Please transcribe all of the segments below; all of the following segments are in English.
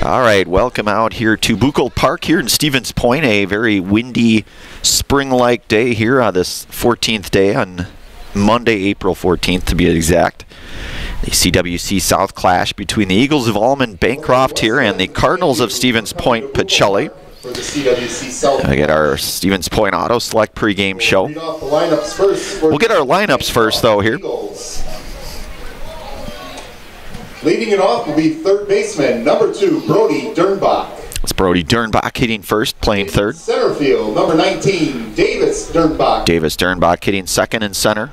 All right, welcome out here to Buchel Park here in Stevens Point. A very windy, spring-like day here on this 14th day on Monday, April 14th to be exact. The CWC South clash between the Eagles of Almond-Bancroft here and the Cardinals of Stevens Point, Pacelli. I get our Stevens Point Auto Select pregame show. We'll get our lineups first, though, here. Leading it off will be third baseman, number 2, Brody Dernbach. It's Brody Dernbach hitting first, playing third. Center field, number 19, Davis Dernbach. Davis Dernbach hitting second and center.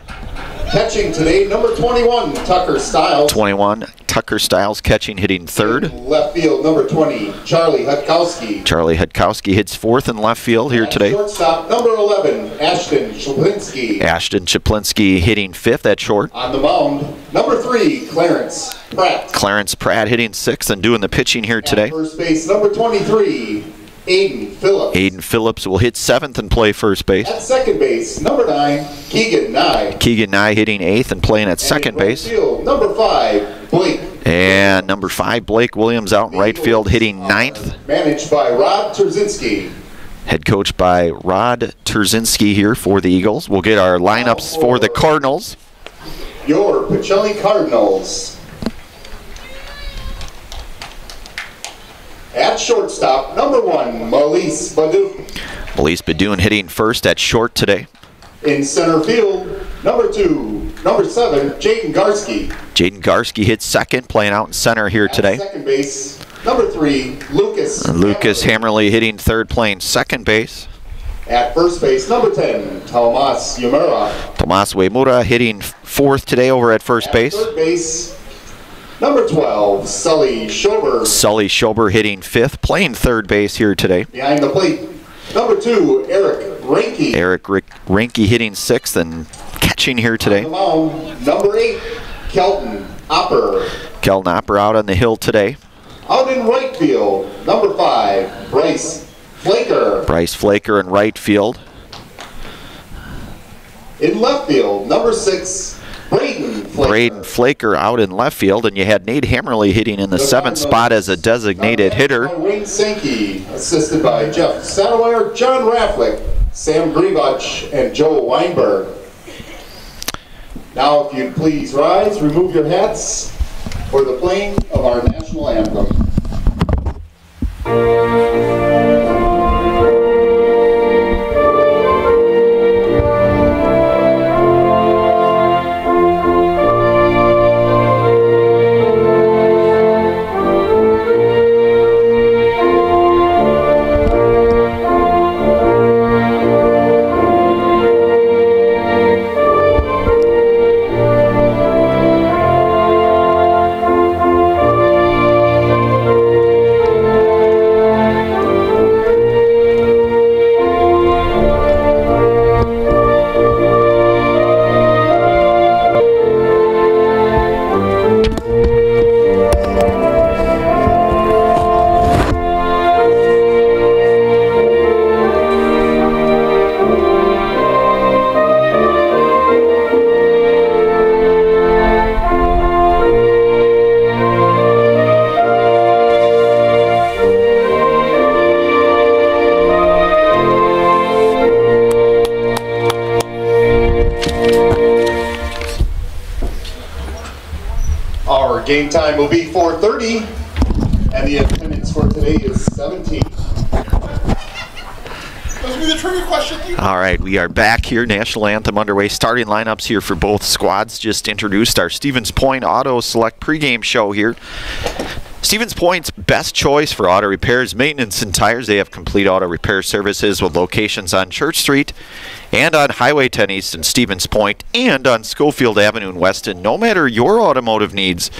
Catching today, number 21, Tucker Stiles. 21, Tucker Stiles catching, hitting third. In left field, number 20, Charlie Hutkowski. Charlie Hutkowski hits fourth in left field here today. Shortstop, number 11, Ashton Chaplinski. Ashton Chaplinski hitting fifth at short. On the mound, number 3, Clarence Pratt. Clarence Pratt hitting sixth and doing the pitching here today. At first base, number 23, Aiden Phillips. Aiden Phillips will hit seventh and play first base. At second base, number 9, Keegan Nye. Keegan Nye hitting eighth and playing at second base. Field, number 5, Blake. And number 5, Blake Williams out in right field hitting ninth. Managed by Rod Terzinski. Head coached by Rod Terzinski here for the Eagles. We'll get our lineups for the Cardinals. Your Pacelli Cardinals. At shortstop, number 1, Melise Badoon. Melise Badoon hitting first at short today. In center field, number 7, Jaden Garski. Jaden Garski hits second, playing out in center here today. At second base, number 3, Lucas. Lucas Hammerly hitting third, playing second base. At first base, number 10, Tomas Yamura. Tomas Uemura hitting fourth today over at first base. Third base, number 12, Sully Schober. Sully Schober hitting fifth, playing third base here today. Behind the plate, number 2, Eric Rinke. Eric Rinke hitting sixth and catching here today. On the mound, number 8, Kelton Opper. Kelton Opper out on the hill today. Out in right field, number 5, Bryce Flaker. Bryce Flaker in right field. In left field, number 6, Braden Flaker. Braden Flaker out in left field, and you had Nate Hammerly hitting in the seventh spot as a designated hitter. Wayne Sankey, assisted by Jeff Satterwire, John Rafflick, Sam Grevach, and Joe Weinberg. Now, if you'd please rise, remove your hats for the playing of our national anthem. Game time will be 4:30, and the attendance for today is 17. All right, we are back here. National Anthem underway. Starting lineups here for both squads. Just introduced our Stevens Point Auto Select pregame show here. Stevens Point's best choice for auto repairs, maintenance, and tires. They have complete auto repair services with locations on Church Street and on Highway 10 East in Stevens Point and on Schofield Avenue in Weston. No matter your automotive needs,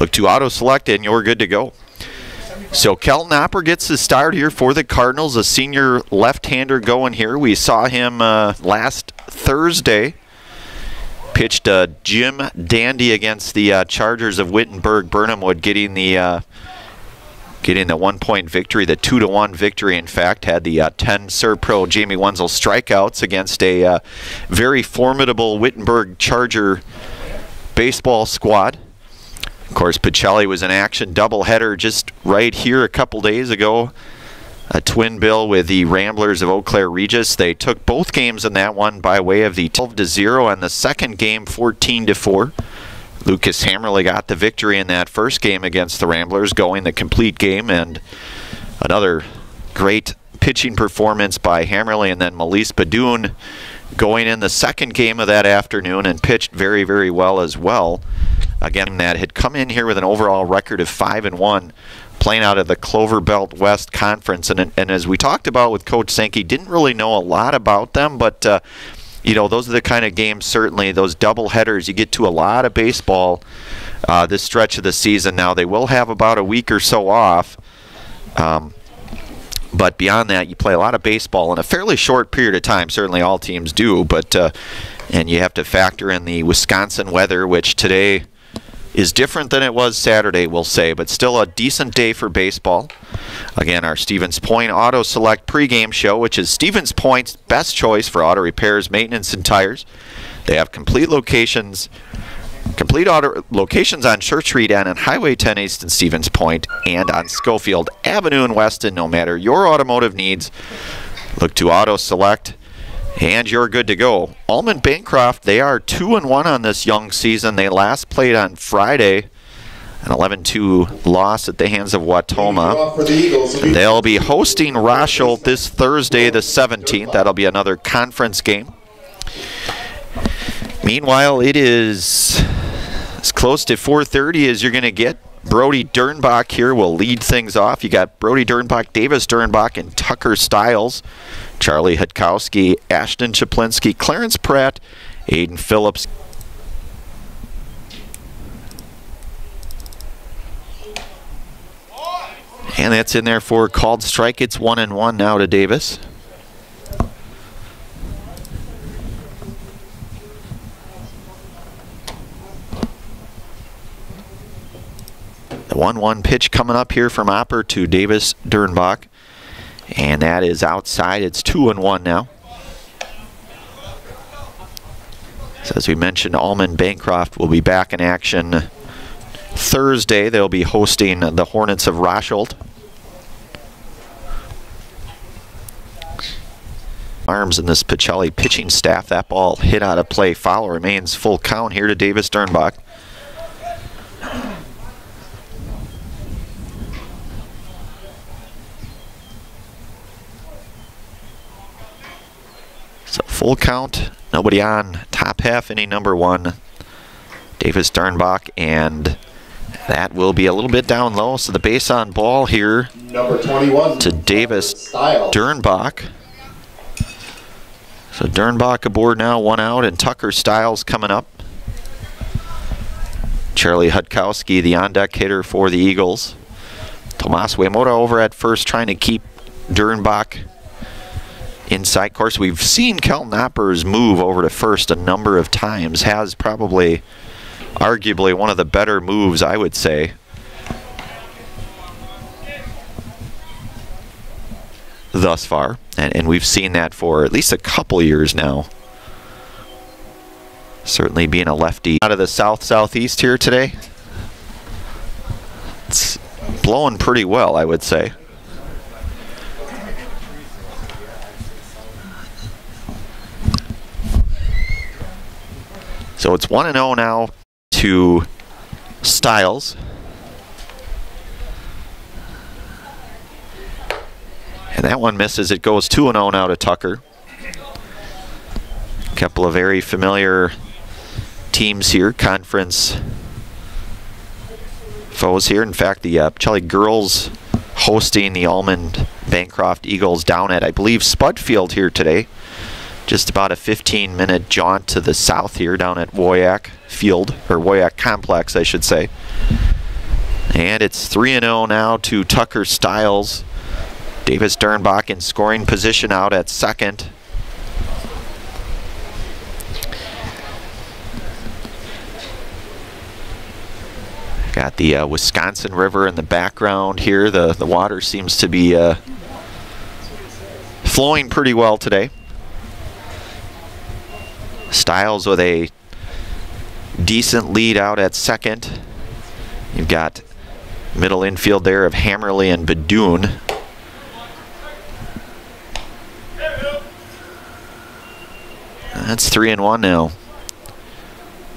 look to Auto Select and you're good to go. So Kelton Opper gets the start here for the Cardinals, a senior left-hander going here. We saw him last Thursday. Pitched Jim Dandy against the Chargers of Wittenberg. Burnhamwood getting the 1-point victory, the 2-1 victory. In fact, had the 10 Serpro Jamie Wenzel strikeouts against a very formidable Wittenberg Charger baseball squad. Of course, Pacelli was in action, doubleheader just right here a couple days ago. A twin bill with the Ramblers of Eau Claire Regis. They took both games in that one by way of the 12-0 and the second game 14-4. Lucas Hammerly got the victory in that first game against the Ramblers, going the complete game, and another great pitching performance by Hammerly, and then Melise Badoon going in the second game of that afternoon and pitched very, very well as well. Again, that had come in here with an overall record of 5-1. Playing out of the Clover Belt West Conference, and as we talked about with Coach Sankey, didn't really know a lot about them, but you know, those are the kind of games, certainly those double headers, you get to a lot of baseball this stretch of the season. Now they will have about a week or so off, but beyond that, you play a lot of baseball in a fairly short period of time. Certainly all teams do, but and you have to factor in the Wisconsin weather, which today is different than it was Saturday, we'll say, but still a decent day for baseball. Again, our Stevens Point Auto Select pregame show, which is Stevens Point's best choice for auto repairs, maintenance, and tires. They have complete auto locations on Church Street and on Highway 10 East in Stevens Point and on Schofield Avenue in Weston. No matter your automotive needs, look to Auto Select, and you're good to go. Almond-Bancroft, they are 2-1 on this young season. They last played on Friday, an 11-2 loss at the hands of Watoma. They'll be hosting Rosholt this Thursday, the 17th. That'll be another conference game. Meanwhile, it is as close to 4:30 as you're going to get. Brody Dernbach here will lead things off. You got Brody Dernbach, Davis Dernbach, and Tucker Stiles. Charlie Hutkowski, Ashton Chaplinsky, Clarence Pratt, Aiden Phillips. And that's in there for a called strike. It's 1-1 now to Davis. The 1-1 pitch coming up here from Opper to Davis Dernbach. And that is outside. It's 2-1 now. So as we mentioned, Almond-Bancroft will be back in action Thursday. They'll be hosting the Hornets of Rosholt. Arms in this Pacelli pitching staff. That ball hit out of play. Foul remains full count here to Davis Dernbach. So full count, nobody on, top half inning number 1, Davis Dernbach, and that will be a little bit down low. So the base on ball here number 21 to Davis Dernbach. So Dernbach aboard now, 1 out, and Tucker Stiles coming up. Charlie Hutkowski, the on-deck hitter for the Eagles. Tomas Uemura over at first, trying to keep Dernbach inside. Of course, we've seen Kelton Oppers move over to first a number of times. Has probably, arguably, one of the better moves, I would say. Thus far. And we've seen that for at least a couple years now. Certainly being a lefty out of the south-southeast here today. It's blowing pretty well, I would say. So it's 1-0 now to Stiles. And that one misses. It goes 2-0 now to Tucker. A couple of very familiar teams here, conference foes here. In fact, the Pacelli girls hosting the Almond-Bancroft Eagles down at, I believe, Spudfield here today. Just about a 15-minute jaunt to the south here down at WIAA Field, or WIAA Complex, I should say. And it's 3-0 now to Tucker Stiles. Davis Dernbach in scoring position out at second. Got the Wisconsin River in the background here. The water seems to be flowing pretty well today. Stiles with a decent lead out at second. You've got middle infield there of Hammerly and Badoon. That's 3-1 now.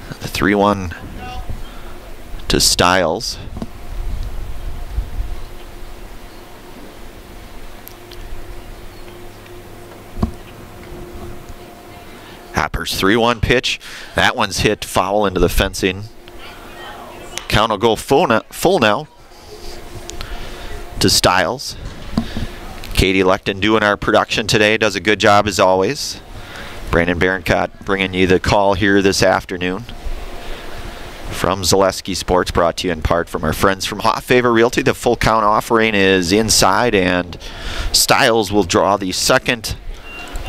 The 3-1 to Stiles. Hopper's 3-1 pitch. That one's hit foul into the fencing. Count will go full now to Stiles. Katie Leckton doing our production today. Does a good job as always. Brandon Baroncott bringing you the call here this afternoon. From Zaleski Sports, brought to you in part from our friends from Hofffavor Realty. The full count offering is inside, and Stiles will draw the second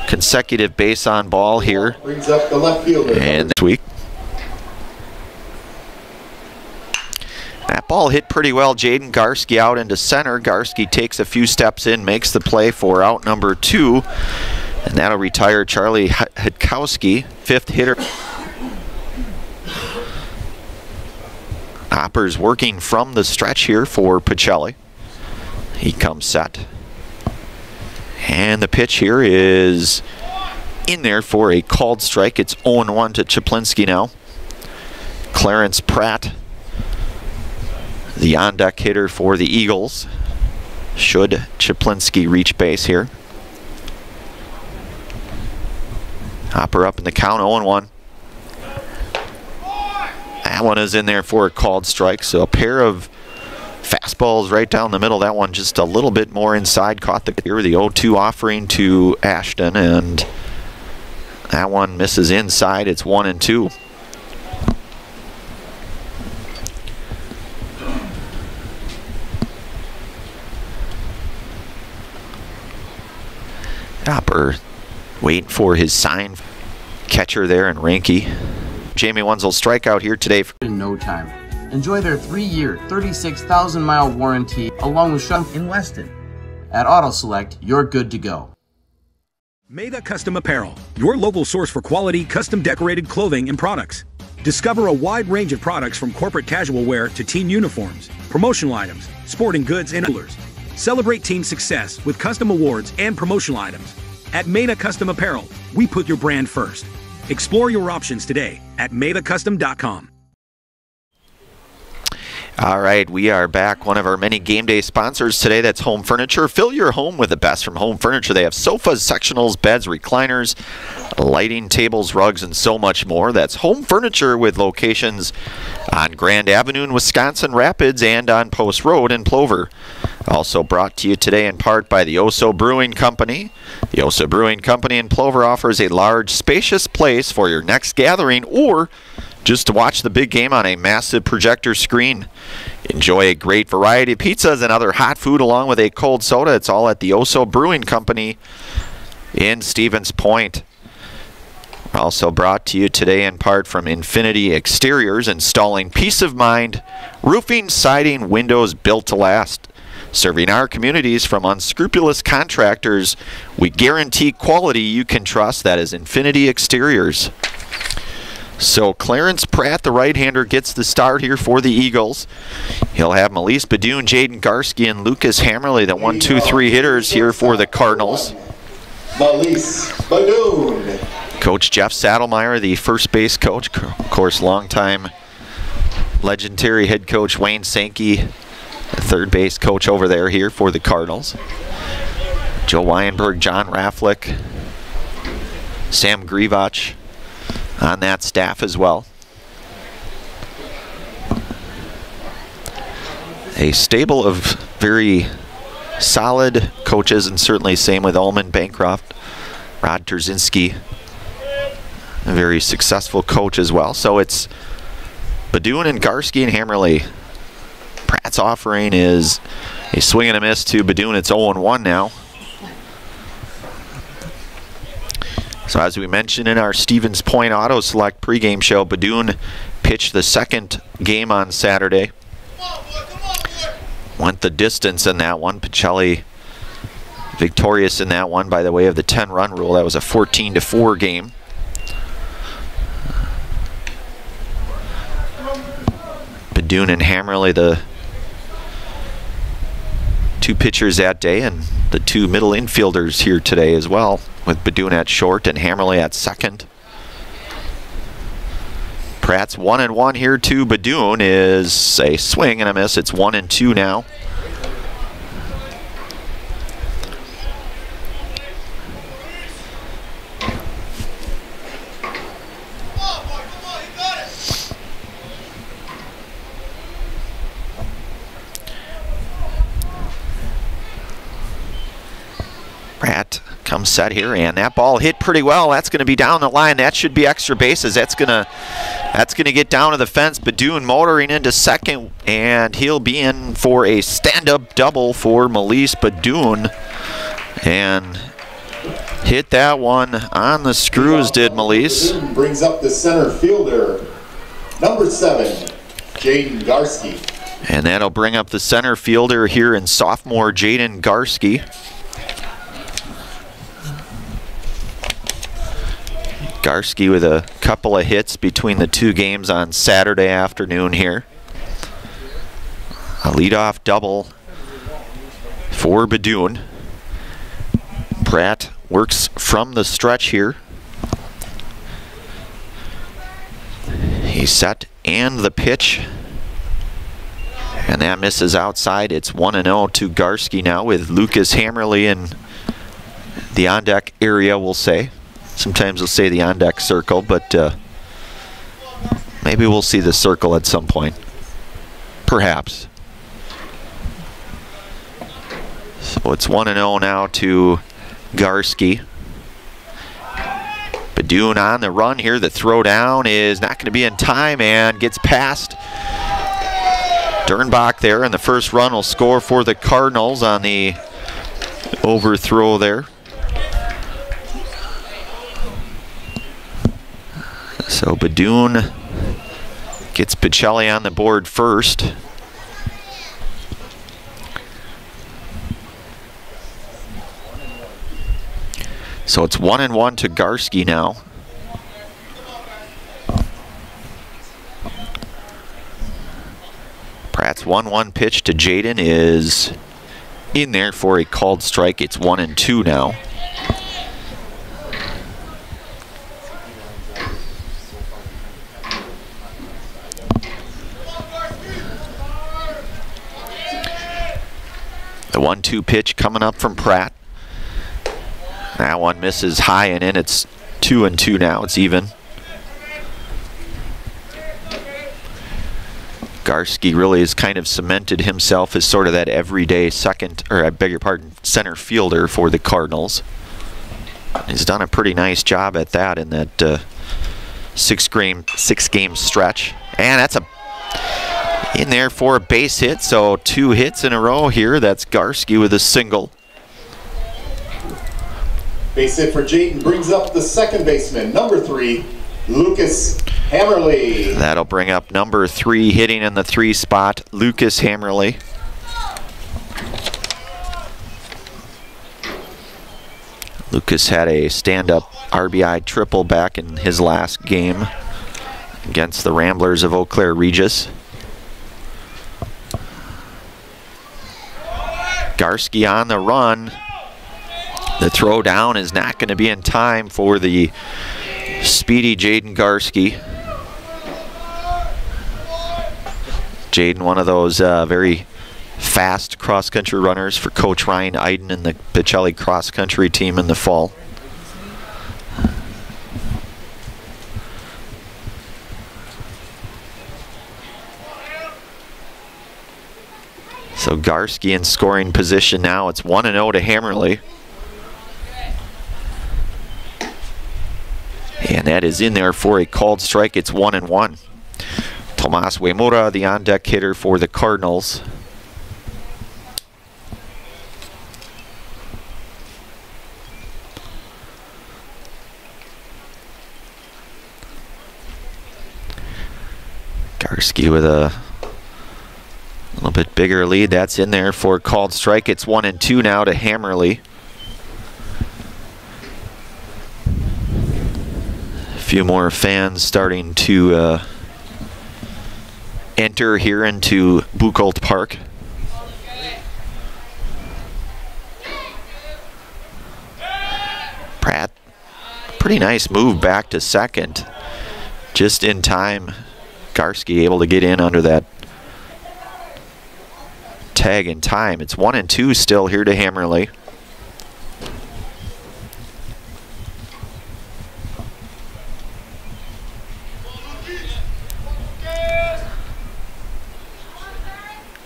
consecutive base on ball here. Brings up the left fielder. And this week. That ball hit pretty well. Jaden Garski out into center. Garski takes a few steps in, makes the play for out number 2. And that'll retire Charlie Hitkowski, 5th hitter. Hopper's working from the stretch here for Pacelli. He comes set. And the pitch here is in there for a called strike. It's 0-1 to Chaplinski now. Clarence Pratt, the on-deck hitter for the Eagles, should Chaplinski reach base here. Hopper up in the count, 0-1. That one is in there for a called strike, so a pair of fastballs right down the middle. That one just a little bit more inside, caught the 0-2 offering to Ashton, and that one misses inside. It's 1-2. Hopper waiting for his sign. Catcher there in Ranky. Jamie Wenzel strikeout here today. In no time. Enjoy their 3-year, 36,000-mile warranty along with Shun in Weston. At Auto Select, you're good to go. Maida Custom Apparel, your local source for quality, custom decorated clothing and products. Discover a wide range of products from corporate casual wear to team uniforms, promotional items, sporting goods, and coolers. Celebrate team success with custom awards and promotional items. At Maida Custom Apparel, we put your brand first. Explore your options today at maidacustom.com. All right, we are back. One of our many game day sponsors today, that's Home Furniture. Fill your home with the best from Home Furniture. They have sofas, sectionals, beds, recliners, lighting, tables, rugs, and so much more. That's Home Furniture, with locations on Grand Avenue in Wisconsin Rapids and on Post Road in Plover. Also brought to you today in part by the Oso Brewing Company. The Oso Brewing Company in Plover offers a large, spacious place for your next gathering or just to watch the big game on a massive projector screen. Enjoy a great variety of pizzas and other hot food along with a cold soda. It's all at the Oso Brewing Company in Stevens Point. Also brought to you today in part from Infinity Exteriors, installing peace of mind, roofing, siding, windows built to last. Serving our communities from unscrupulous contractors, we guarantee quality you can trust. That is Infinity Exteriors. So Clarence Pratt, the right-hander, gets the start here for the Eagles. He'll have Melise Badoon, Jaden Garski, and Lucas Hammerly, the 1-2-3 hitters here for the Cardinals. Melise Badoon. Coach Jeff Saddlemeyer, the first base coach. Of course, longtime legendary head coach Wayne Sankey, the third base coach over there here for the Cardinals. Joe Weinberg, John Raflick, Sam Grivach on that staff as well. A stable of very solid coaches, and certainly same with Almond-Bancroft. Rod Terzinski, a very successful coach as well. So it's Badoon and Garski and Hammerly. Pratt's offering is a swing and a miss to Badoon. It's 0-1 now. So as we mentioned in our Stevens Point Auto Select pregame show, Badoon pitched the second game on Saturday. Went the distance in that one. Pacelli victorious in that one by the way of the 10-run rule. That was a 14-4 game. Badun and Hammerly, the two pitchers that day, and the two middle infielders here today as well, with Badun at short and Hammerly at second. Pratt's 1-1 here to Badun is a swing and a miss. It's 1-2 now. Pratt comes set here, and that ball hit pretty well. That's going to be down the line. That should be extra bases. That's gonna get down to the fence. Badun motoring into second, and he'll be in for a stand-up double for Melise Badun, and hit that one on the screws. Did Melise? Badun brings up the center fielder, number 7, Jaden Garski, and that'll bring up the center fielder here in sophomore Jaden Garski. Garski with a couple of hits between the two games on Saturday afternoon here. A leadoff double for Badun. Pratt works from the stretch here. He's set and the pitch. And that misses outside. It's 1-0 to Garski now with Lucas Hammerly in the on-deck area, we'll say. Sometimes we'll say the on-deck circle, but maybe we'll see the circle at some point. Perhaps. So it's 1-0 now to Garski. Badun on the run here. The throw down is not going to be in time and gets past Dernbach there, and the first run will score for the Cardinals on the overthrow there. So Badun gets Pacelli on the board first. So it's 1-1 to Garski now. Pratt's 1-1 pitch to Jaden is in there for a called strike. It's 1-2 now. The 1-2 pitch coming up from Pratt. That one misses high and in. It's 2-2 now. It's even. Garski really has kind of cemented himself as sort of that everyday center fielder for the Cardinals. He's done a pretty nice job at that in that six-game stretch. And that's in there for a base hit, so 2 hits in a row here. That's Garski with a single. Base hit for Jaden brings up the second baseman, number 3, Lucas Hammerly. That'll bring up number 3 hitting in the 3 spot, Lucas Hammerly. Lucas had a stand-up RBI triple back in his last game against the Ramblers of Eau Claire Regis. Garski on the run. The throw down is not going to be in time for the speedy Jaden Garski. Jaden, one of those very fast cross-country runners for Coach Ryan Iden and the Pacelli cross-country team in the fall. So Garski in scoring position now. It's 1-0 to Hammerly. And that is in there for a called strike. It's 1-1. Tomas Uemura, the on-deck hitter for the Cardinals. Garski with a little bit bigger lead. That's in there for a called strike. It's 1-2 now to Hammerly. A few more fans starting to enter here into Buchholz Park. Pratt, pretty nice move back to second. Just in time. Garski able to get in under that tag in time. It's 1-2 still here to Hammerly.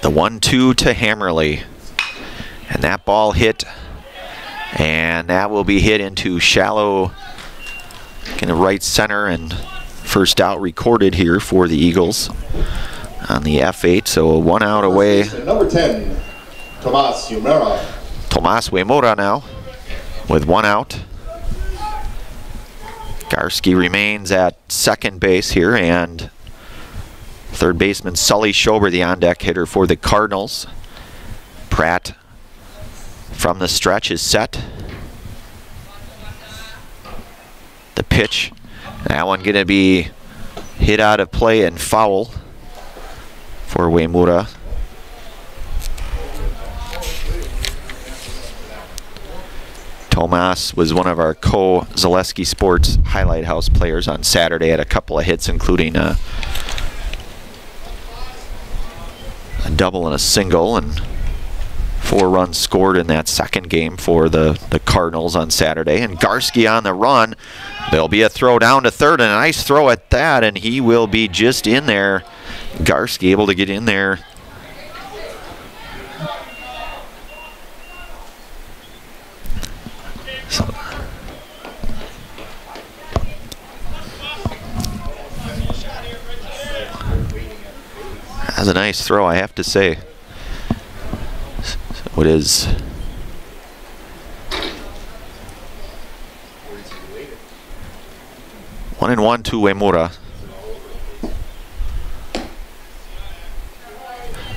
The 1-2 to Hammerly. And that ball hit. And that will be hit into shallow in the right center, and first out recorded here for the Eagles on the F8. So 1 out away. Number 10, Tomas Umera. Tomas Uemura now with 1 out. Garski remains at second base here, and third baseman Sully Schober, the on-deck hitter for the Cardinals. Pratt from the stretch is set. The pitch, that one gonna be hit out of play and foul for Uemura. Tomas was one of our co-Zaleski Sports Highlight House players on Saturday. Had a couple of hits, including a double and a single, and 4 runs scored in that second game for the Cardinals on Saturday. And Garski on the run. There'll be a throw down to third, and a nice throw at that, and he will be just in there. Garski able to get in there. So, that's a nice throw, I have to say. So it is 1-1 to Uemura.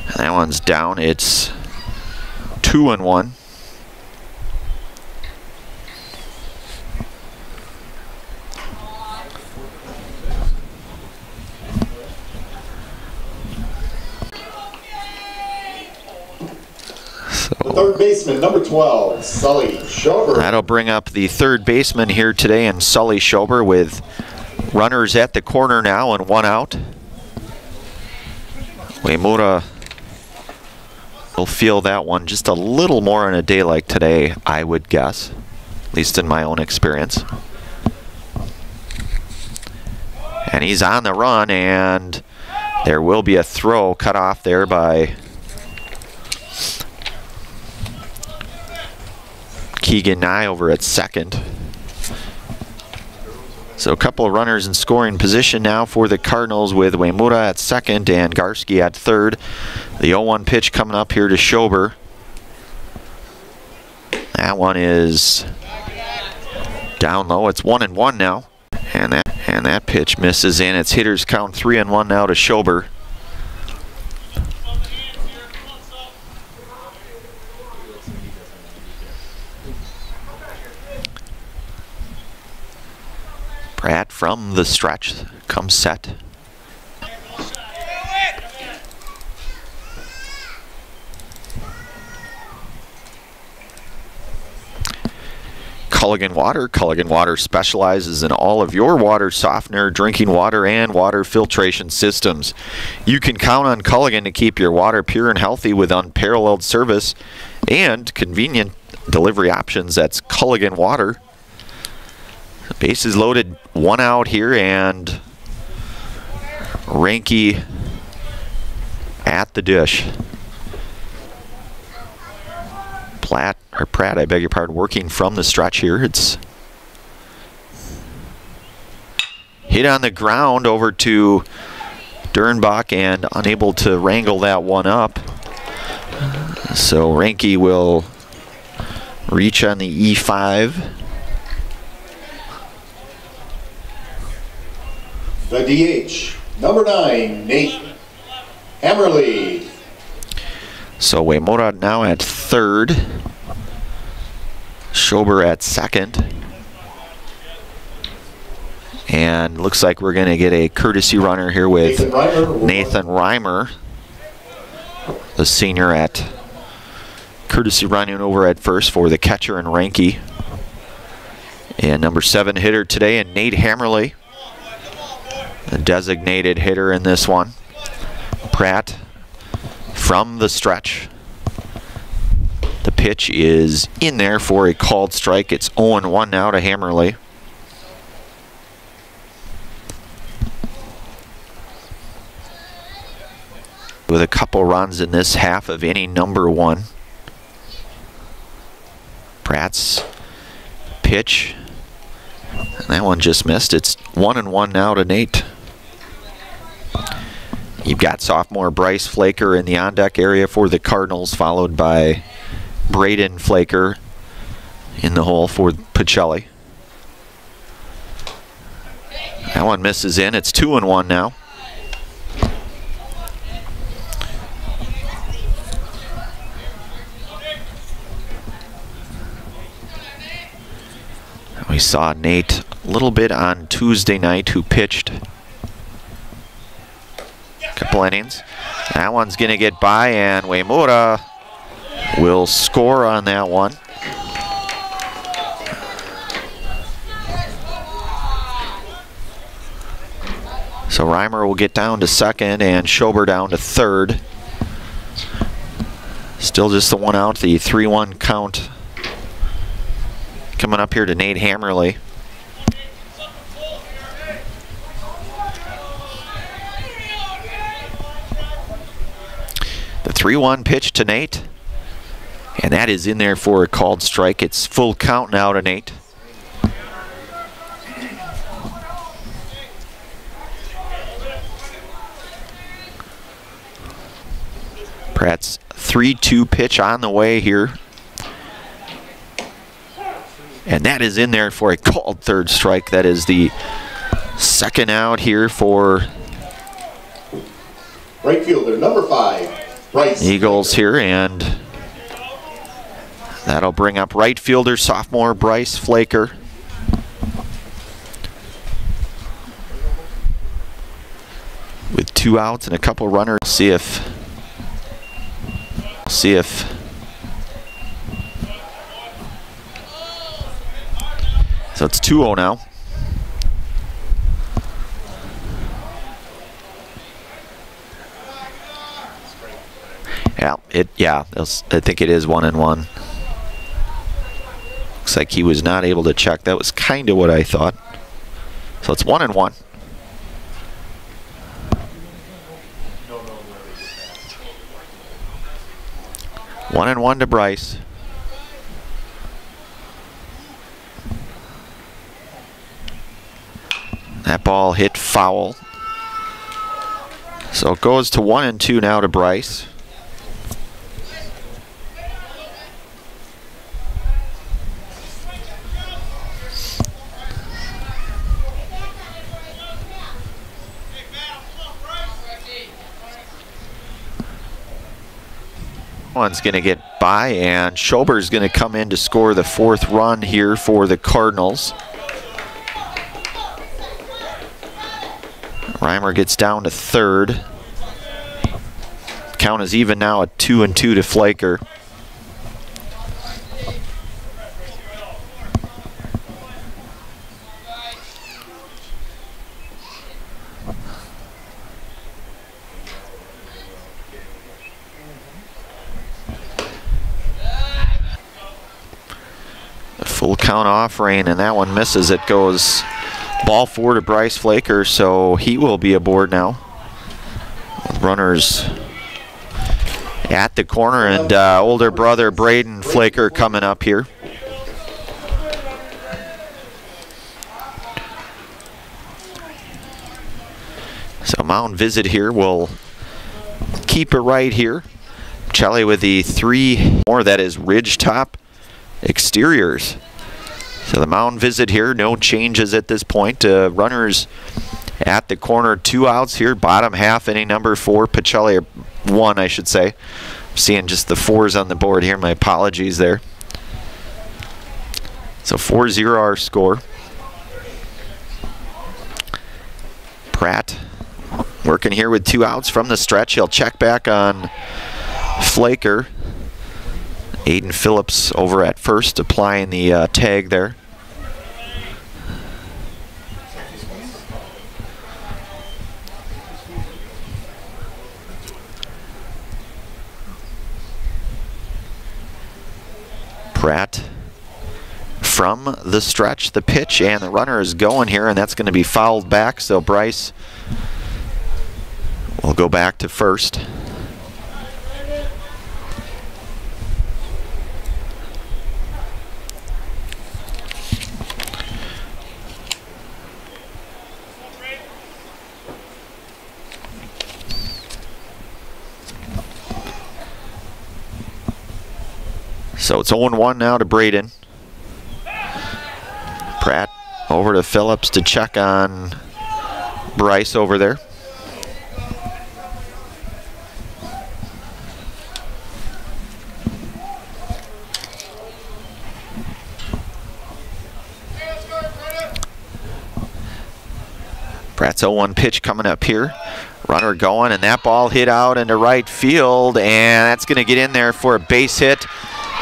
And that one's down. It's 2-1. The third baseman, number 12, Sully Schober. That'll bring up the third baseman here today, and Sully Schober, with runners at the corner now and 1 out. Uemura will feel that one just a little more on a day like today, I would guess, at least in my own experience. And he's on the run, and there will be a throw cut off there by Keegan Nye over at second. So a couple of runners in scoring position now for the Cardinals, with Uemura at second and Garski at third. The 0-1 pitch coming up here to Schober. That one is down low. It's 1-1 now. And that pitch misses in. It's hitters count 3-1 now to Schober. Pratt from the stretch comes set. Culligan Water. Culligan Water specializes in all of your water softener, drinking water, and water filtration systems. You can count on Culligan to keep your water pure and healthy with unparalleled service and convenient delivery options. That's Culligan Water. Bases loaded, 1 out here, and Ranke at the dish. Pratt, I beg your pardon, working from the stretch here. It's hit on the ground over to Dernbach and unable to wrangle that one up. So Ranke will reach on the E5. The DH, number 9, Nate Hammerly. So Uemura now at third. Schober at second. And looks like we're going to get a courtesy runner here with Nathan Reimer, the senior at courtesy running over at first for the catcher and Ranke. And number 7 hitter today, and Nate Hammerly, the designated hitter in this one. Pratt from the stretch. The pitch is in there for a called strike. It's 0-1 now to Hammerly. With a couple runs in this half of inning number 1. Pratt's pitch, and that one just missed. It's 1-1 now to Nate. You've got sophomore Bryce Flaker in the on-deck area for the Cardinals, followed by Braden Flaker in the hole for Pacelli. That one misses in. It's 2-1 now. We saw Nate a little bit on Tuesday night, who pitched a couple innings. That one's going to get by, and Uemura will score on that one. So Reimer will get down to second, and Schober down to third. Still just the one out, the 3-1 count. Coming up here to Nate Hammerly. The 3-1 pitch to Nate. And that is in there for a called strike. It's full count now to Nate. Pratt's 3-2 pitch on the way here. And that is in there for a called third strike. That is the second out here for right fielder number 5, Bryce Eagles here, and that'll bring up right fielder sophomore Bryce Flaker. With 2 outs and a couple runners. See if so it's 2-0 now. I think it is 1-1. Looks like he was not able to check. That was kind of what I thought. So it's 1-1. One and 1 to Bryce. That ball hit foul. So it goes to 1-2 now to Bryce. One's going to get by, and Schober's going to come in to score the 4th run here for the Cardinals. Reimer gets down to third. Count is even now at 2-2 to Flaker. Full count off rain, and that one misses. It goes ball 4 to Bryce Flaker, so he will be aboard now. Runners at the corner, and older brother Braden Flaker coming up here. So mound visit here will keep it right here. Pacelli with the 3 more, that is ridge top exteriors. So the mound visit here, no changes at this point. Runners at the corner, 2 outs here, bottom half, inning number 4. Pacelli, or 1 I should say. I'm seeing just the 4s on the board here, my apologies there. So 4-0 our score. Pratt working here with 2 outs from the stretch. He'll check back on Flaker. Aiden Phillips over at first applying the tag there. Pratt from the stretch, the pitch, and the runner is going here, and that's going to be fouled back, so Bryce will go back to first. So it's 0-1 now to Braden. Pratt over to Phillips to check on Bryce over there. Pratt's 0-1 pitch coming up here. Runner going, and that ball hit out into right field, and that's going to get in there for a base hit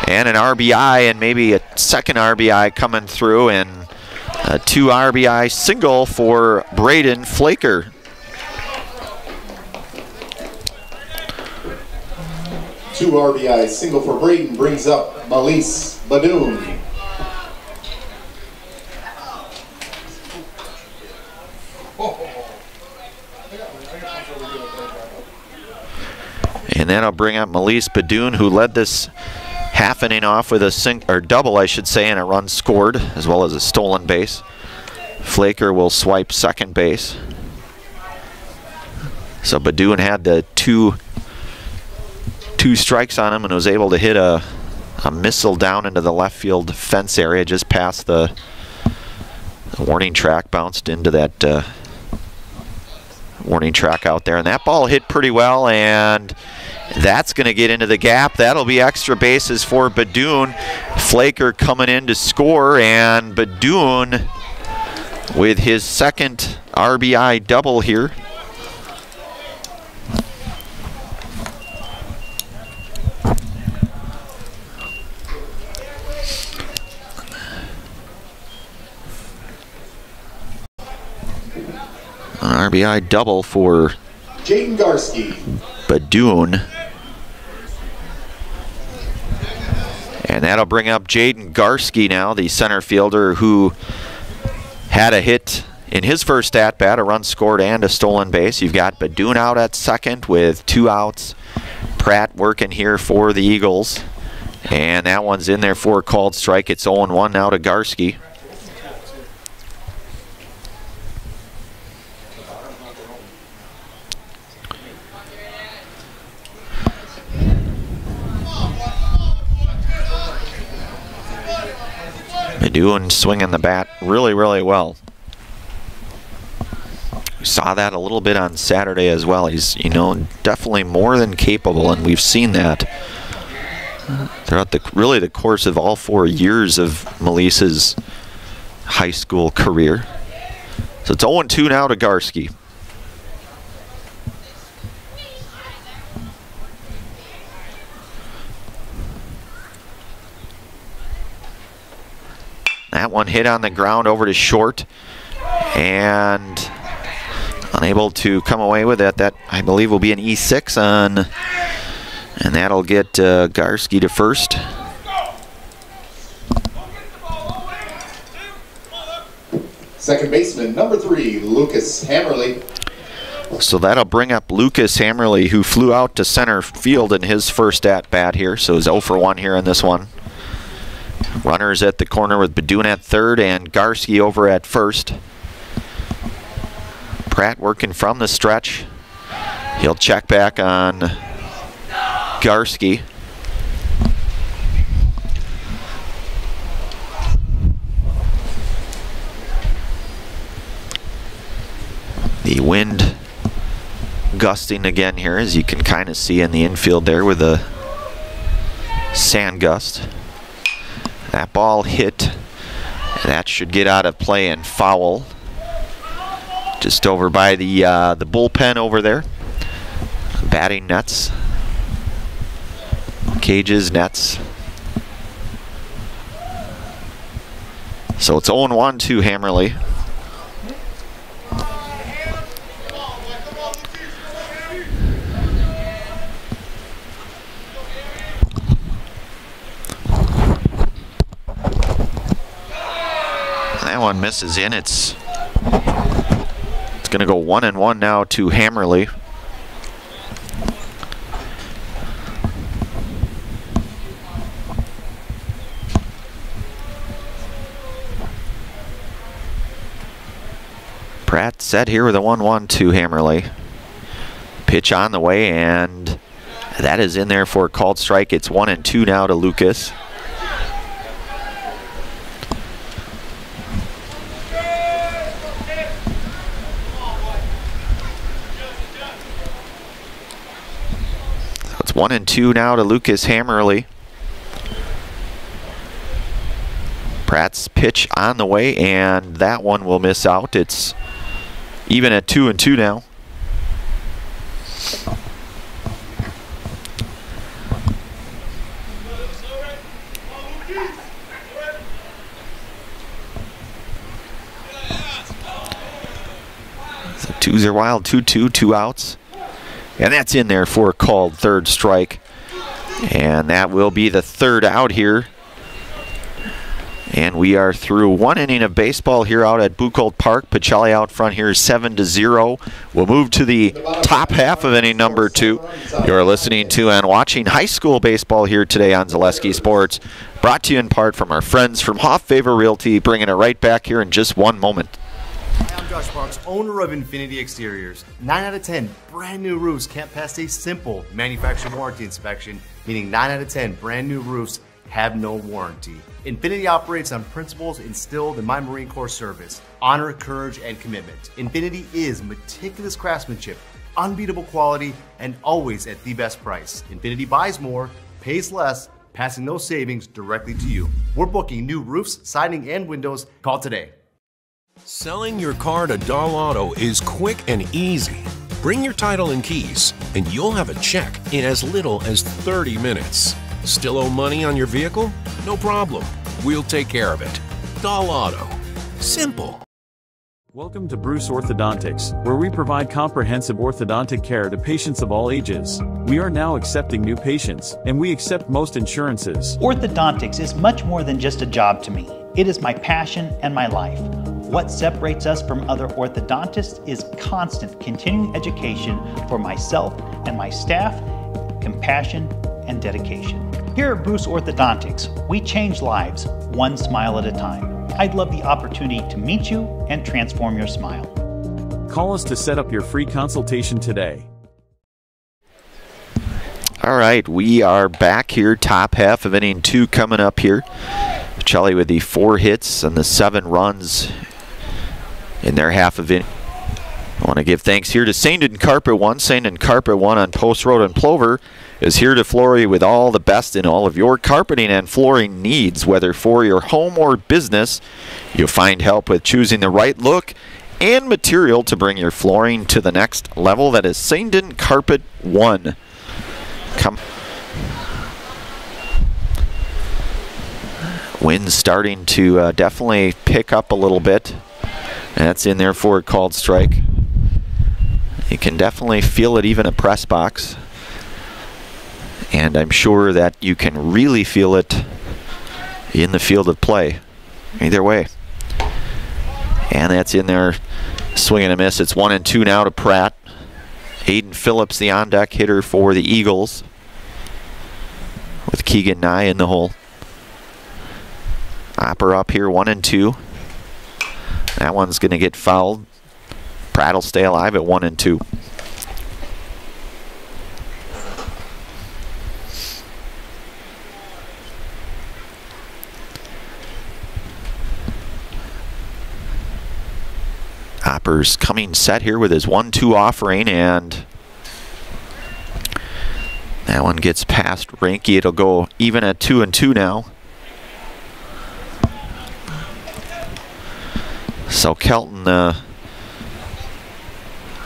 and an RBI, and maybe a second RBI coming through, and a 2 RBI single for Braden Flaker. Two RBI single for Braden brings up Melise Badoon. And that'll bring up Melise Badoon, who led this half inning off with a double, I should say, and a run scored, as well as a stolen base. Flaker will swipe second base. So Badoon had the two strikes on him and was able to hit a missile down into the left field fence area just past the warning track, bounced into that warning track out there, and that ball hit pretty well, and that's going to get into the gap. That'll be extra bases for Badoon. Flaker coming in to score, and Badoon with his second RBI double here. An RBI double for Jaden Garski. Badoon. And that'll bring up Jaden Garski now, the center fielder who had a hit in his first at-bat, a run scored and a stolen base. You've got Badoon out at second with 2 outs. Pratt working here for the Eagles. And that one's in there for a called strike. It's 0-1 now to Garski. Badoon swinging the bat really, really well. We saw that a little bit on Saturday as well. He's, definitely more than capable, and we've seen that throughout the course of all 4 years of Melise's high school career. So it's 0-2 now to Garski. That one hit on the ground over to short, and unable to come away with it. That, I believe, will be an E6 on, and that'll get Garski to first. Second baseman, number 3, Lucas Hammerly. So that'll bring up Lucas Hammerly, who flew out to center field in his first at-bat here. So he's 0 for 1 here in this one. Runners at the corner with Badoon at third and Garski over at first. Pratt working from the stretch. He'll check back on Garski. The wind gusting again here, as you can kind of see in the infield there with the sand gust. That ball hit. That should get out of play and foul. just over by the bullpen over there. Batting nets. Cages, nets. So it's 0-1 to Hammerly. That one misses in. It's going to go 1-1 now to Hammerly. Pratt set here with a 1-1 to Hammerly. Pitch on the way, and that is in there for a called strike. It's 1-2 now to Lucas. So it's 1-2 now to Lucas Hammerly. Pratt's pitch on the way, and that one will miss out. It's even at 2-2 now. So twos are wild, 2-2, 2 outs. And that's in there for a called third strike. And that will be the third out here. And we are through 1 inning of baseball here out at Buchholz Park. Pacelli out front here is 7-0. We'll move to the top half of inning number 2. You're listening to and watching high school baseball here today on Zaleski Sports. Brought to you in part from our friends from Hoff Favor Realty, bringing it right back here in just one moment. Hi, I'm Josh Marks, owner of Infinity Exteriors. 9 out of 10 brand new roofs can't pass a simple manufacturer warranty inspection, meaning 9 out of 10 brand new roofs have no warranty. Infinity operates on principles instilled in my Marine Corps service: honor, courage, and commitment. Infinity is meticulous craftsmanship, unbeatable quality, and always at the best price. Infinity buys more, pays less, passing those savings directly to you. We're booking new roofs, siding, and windows. Call today. Selling your car to Dahl Auto is quick and easy. Bring your title and keys, and you'll have a check in as little as 30 minutes. Still owe money on your vehicle? No problem. We'll take care of it. Dahl Auto. Simple. Welcome to Bruce Orthodontics, where we provide comprehensive orthodontic care to patients of all ages. We are now accepting new patients, and we accept most insurances. Orthodontics is much more than just a job to me. It is my passion and my life. What separates us from other orthodontists is constant continuing education for myself and my staff, compassion, and dedication. Here at Bruce Orthodontics, we change lives one smile at a time. I'd love the opportunity to meet you and transform your smile. Call us to set up your free consultation today. All right, we are back here, top half of inning 2 coming up here. Pacelli with the 4 hits and the 7 runs in their half of inning. I want to give thanks here to St. Carpet One. St. Carpet One on Post Road and Plover is here to floor you with all the best in all of your carpeting and flooring needs. Whether for your home or business, you'll find help with choosing the right look and material to bring your flooring to the next level. That is St. Carpet One. Come. Wind's starting to definitely pick up a little bit. That's in there for a called strike. You can definitely feel it even at press box. And I'm sure that you can really feel it in the field of play. Either way. And that's in there, swing and a miss. It's 1-2 now to Pratt. Aiden Phillips, the on-deck hitter for the Eagles, with Keegan Nye in the hole. Hopper up here, 1-2. That one's going to get fouled. Pratt will stay alive at 1-2. Hopper's coming set here with his 1-2 offering, and that one gets past Ranky. It'll go even at 2-2 now. So Kelton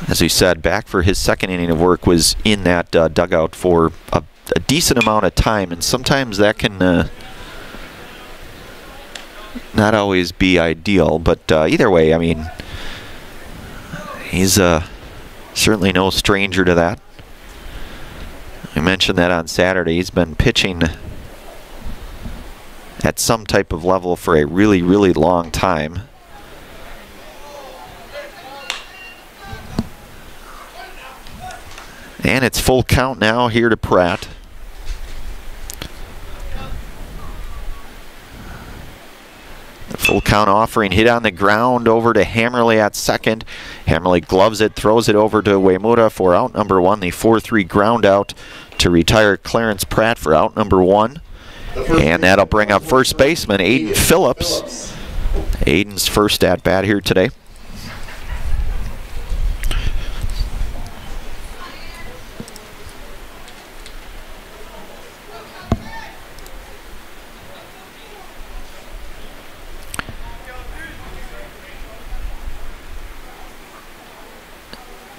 as we said, back for his second inning of work, was in that dugout for a decent amount of time, and sometimes that can not always be ideal, but either way, I mean, he's certainly no stranger to that. I mentioned that on Saturday. He's been pitching at some type of level for a really, really long time. And it's full count now here to Pratt. The full count offering, hit on the ground over to Hammerly at second. Hammerly gloves it, throws it over to Uemura for out number one. The 4-3 ground out to retire Clarence Pratt for out number one. And that'll bring up first baseman Aiden Phillips. Aiden's first at bat here today.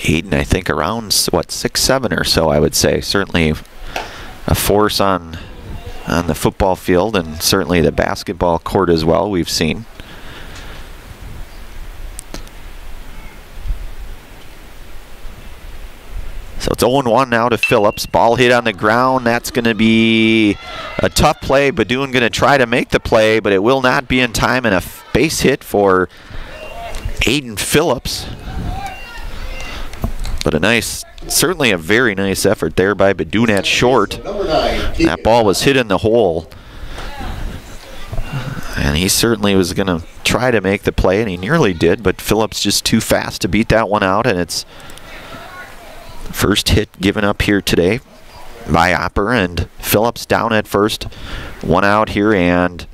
Aiden, I think, around, what, 6'7" or so, I would say. Certainly a force on the football field, and certainly the basketball court as well, we've seen. So it's 0-1 now to Phillips. Ball hit on the ground. That's going to be a tough play. Badun going to try to make the play, but it will not be in time, and a base hit for Aiden Phillips. But a nice, certainly a very nice effort there by Badun at short. That ball was hit in the hole. And he certainly was going to try to make the play, and he nearly did, but Phillips just too fast to beat that one out, and it's first hit given up here today by Opper, and Phillips down at first. One out here, and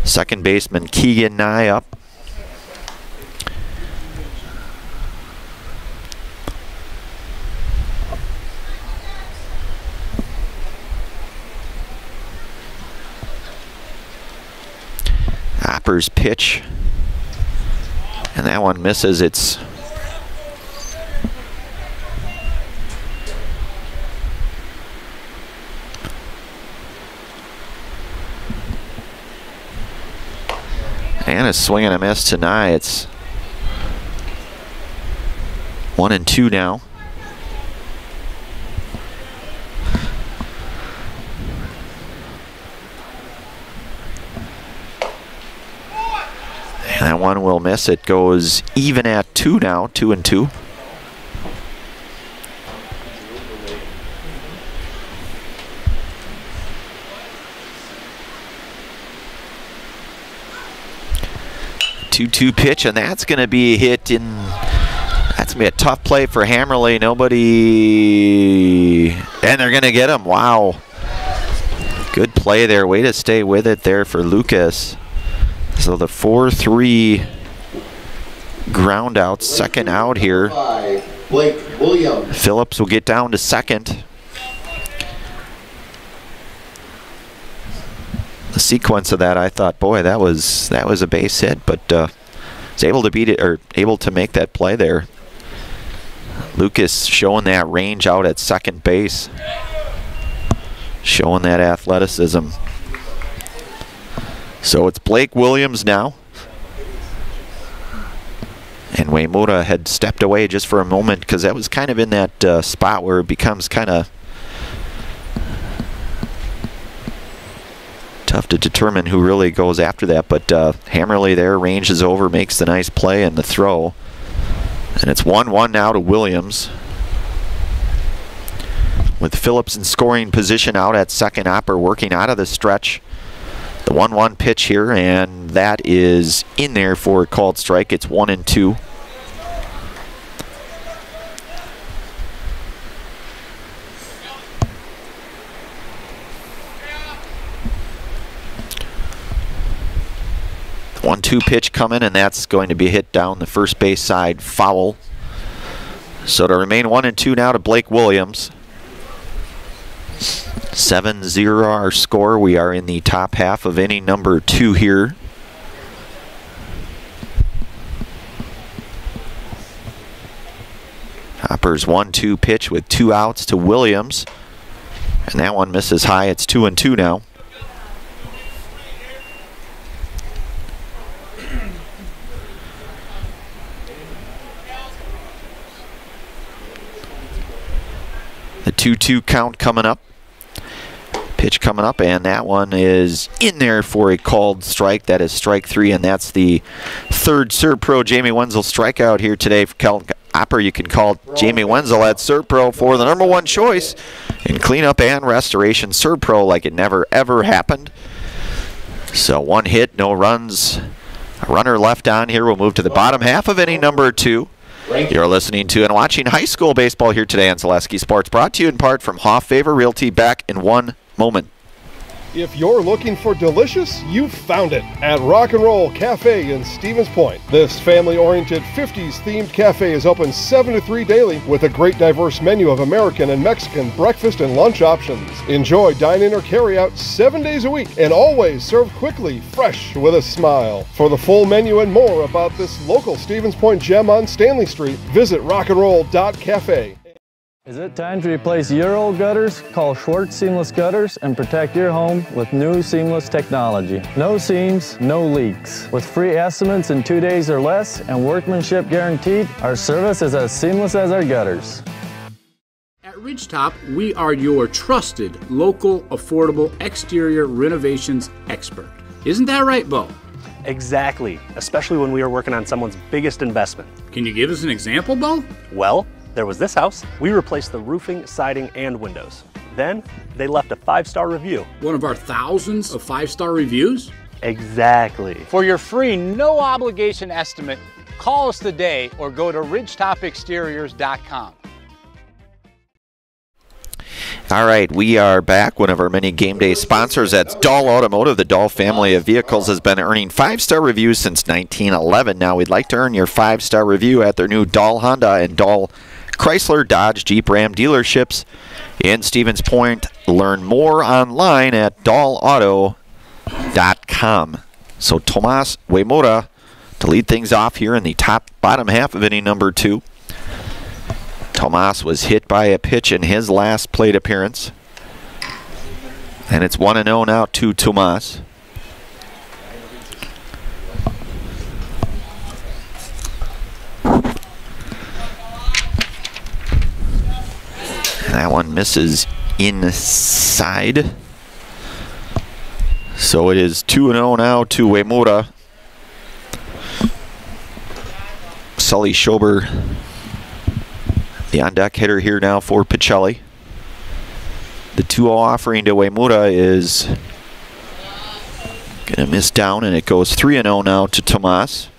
second baseman Keegan Nye up. Opper's pitch, and that one misses. It's and a swing and a miss to Nye. It's 1-2 now. And that one will miss. It goes even at 2 now, 2-2. Two pitch, and that's going to be a hit in. That's going to be a tough play for Hammerly. Nobody, and they're going to get him. Wow, good play there. Way to stay with it there for Lucas. So the 4-3 ground out, second out here. Phillips will get down to second. The sequence of that, I thought, boy, that was a base hit, but was able to beat it, or able to make that play there. Lucas showing that range out at second base, showing that athleticism. So it's Blake Williams now. And Uemura had stepped away just for a moment because that was kind of in that spot where it becomes kind of tough to determine who really goes after that. But Hammerly there, ranges over, makes the nice play and the throw. And it's 1-1 now to Williams. With Phillips in scoring position out at second, Opper working out of the stretch. The 1-1 pitch here, and that is in there for a called strike. It's 1-2. The 1-2 pitch coming, and that's going to be hit down the first base side, foul. So to remain 1-2 now to Blake Williams. 7-0 our score. We are in the top half of inning number 2 here. Hopper's 1-2 pitch with 2 outs to Williams. And that one misses high. It's 2-2 now. The 2-2 count coming up. Pitch coming up, and that one is in there for a called strike. That is strike 3, and that's the third Servpro Jamie Wenzel strikeout here today for Kelton Hopper. You can call Jamie Wenzel at Servpro for the #1 choice in cleanup and restoration. Servpro like it never ever happened. So 1 hit, no runs, a runner left on here. We'll move to the bottom half of inning number 2. You're listening to and watching high school baseball here today on Zaleski Sports, brought to you in part from Hoff Favor Realty. Back in 1 moment. If you're looking for delicious, you've found it at Rock and Roll Cafe in Stevens Point. This family-oriented 50s-themed cafe is open 7 to 3 daily with a great diverse menu of American and Mexican breakfast and lunch options. Enjoy dine-in or carry-out 7 days a week and always served quickly, fresh, with a smile. For the full menu and more about this local Stevens Point gem on Stanley Street, visit rockandroll.cafe. Is it time to replace your old gutters? Call Schwartz Seamless Gutters and protect your home with new seamless technology. No seams, no leaks. With free estimates in 2 days or less and workmanship guaranteed, our service is as seamless as our gutters. At Ridgetop, we are your trusted, local, affordable exterior renovations expert. Isn't that right, Bo? Exactly, especially when we are working on someone's biggest investment. Can you give us an example, Bo? Well, there was this house. We replaced the roofing, siding, and windows. Then they left a 5-star review. One of our thousands of 5-star reviews? Exactly. For your free, no obligation estimate, call us today or go to ridgetopexteriors.com. All right, we are back. One of our many game day sponsors, that's Dahl Automotive. The Dahl family of vehicles has been earning 5-star reviews since 1911. Now we'd like to earn your 5-star review at their new Dahl Honda and Dahl Chrysler, Dodge, Jeep, Ram dealerships in Stevens Point. Learn more online at dahlauto.com. So Tomas Uemura to lead things off here in the bottom half of inning number 2. Tomas was hit by a pitch in his last plate appearance. And it's 1-0 now to Tomas. That one misses inside. So it is 2-0 now to Uemura. Sully Schober, the on-deck hitter here now for Pacelli. The 2-0 offering to Uemura is going to miss down, and it goes 3-0 now to Tomas.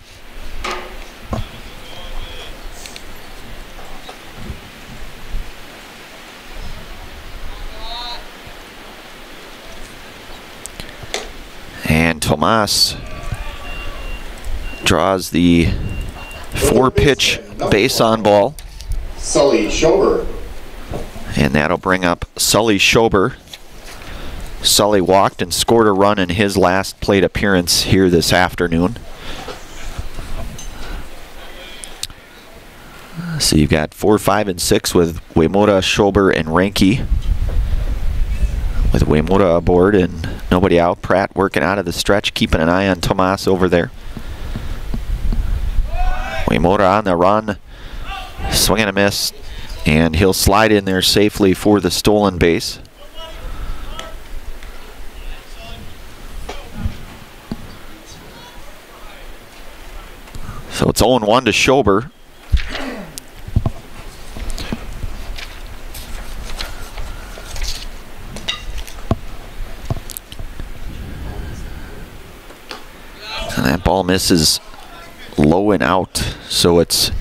And Tomas draws the 4-pitch base on ball. Sully Schober. And that'll bring up Sully Schober. Sully walked and scored a run in his last plate appearance here this afternoon. So you've got 4, 5, and 6 with Uemura, Schober, and Reinke. With Uemura aboard and nobody out. Pratt working out of the stretch, keeping an eye on Tomas over there. Uemura on the run, swing and a miss, and he'll slide in there safely for the stolen base. So it's 0-1 to Schober. And that ball misses low and out, so it's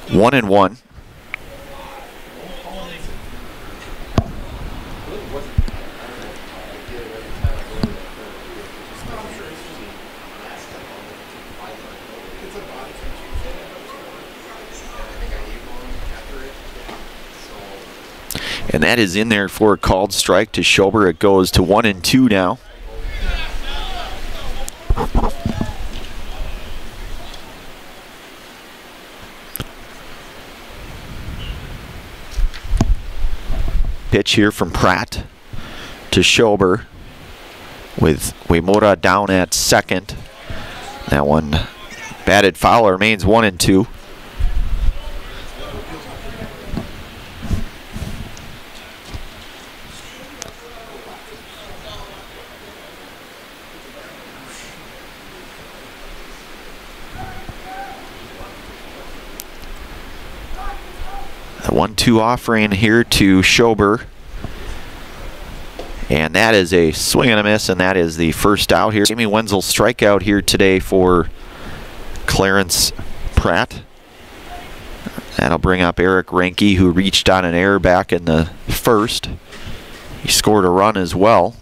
1-1. And that is in there for a called strike to Schober. It goes to 1-2 now. pitch here from Pratt to Schober, with Uemura down at second. That one batted foul, remains 1-2. The 1-2 offering here to Schober. And that is a swing and a miss, and that is the first out here. Jamie Wenzel strikeout here today for Clarence Pratt. That'll bring up Eric Reinke, who reached on an error back in the first. He scored a run as well.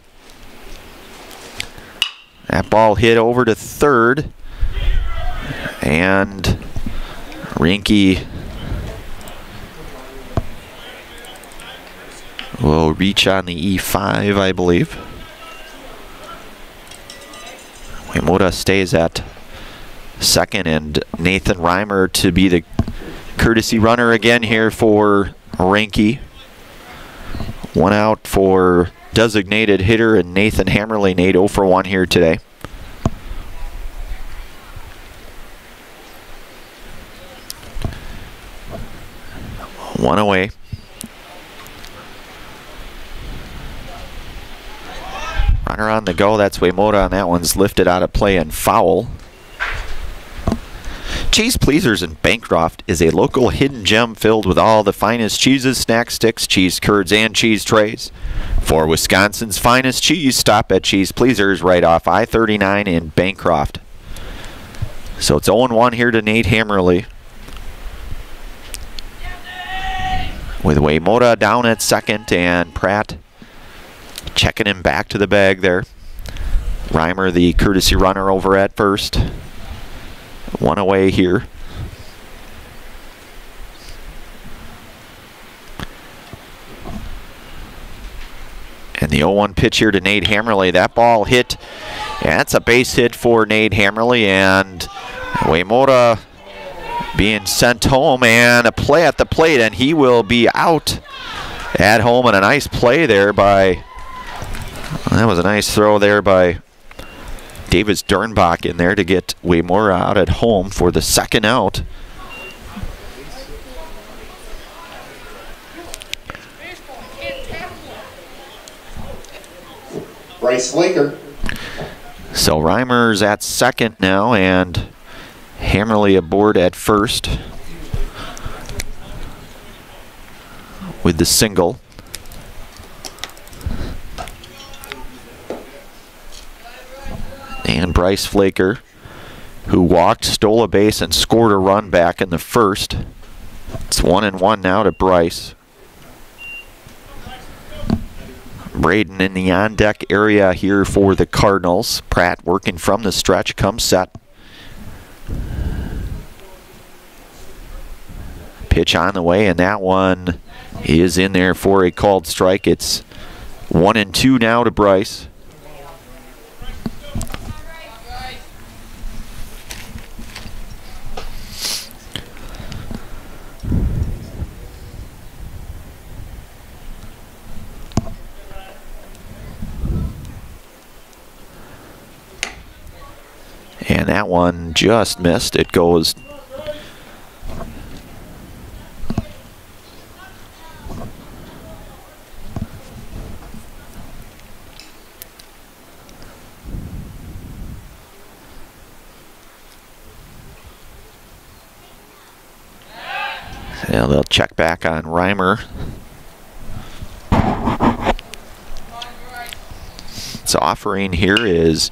That ball hit over to third, and Reinke will reach on the E5, I believe. Uemura stays at second, and Nathan Reimer to be the courtesy runner again here for Reinke. One out for designated hitter and Nathan Hammerly. Nate 0 for 1 here today. One away. Runner on the go, that's Uemura, and that one's lifted out of play and foul. Cheese Pleasers in Bancroft is a local hidden gem filled with all the finest cheeses, snack sticks, cheese curds, and cheese trays. For Wisconsin's finest cheese, stop at Cheese Pleasers right off I-39 in Bancroft. So it's 0-1 here to Nate Hammerly, with Uemura down at second and Pratt checking him back to the bag there. Reimer, the courtesy runner, over at first. One away here. And the 0-1 pitch here to Nate Hammerly. That ball hit. Yeah, that's a base hit for Nate Hammerly, and Uemura being sent home, and a play at the plate, and he will be out at home. And a nice play there by, that was a nice throw there by Davis Dernbach in there to get Uemura out at home for the second out. Bryce Flaker. So Reimer's at second now, and Hammerly aboard at first with the single. And Bryce Flaker, who walked, stole a base, and scored a run back in the first. It's 1-1 now to Bryce. Braden in the on-deck area here for the Cardinals. Pratt working from the stretch, comes set. Pitch on the way, and that one is in there for a called strike. It's 1-2 now to Bryce. And that one just missed. It goes and they'll check back on Reimer. So offering here is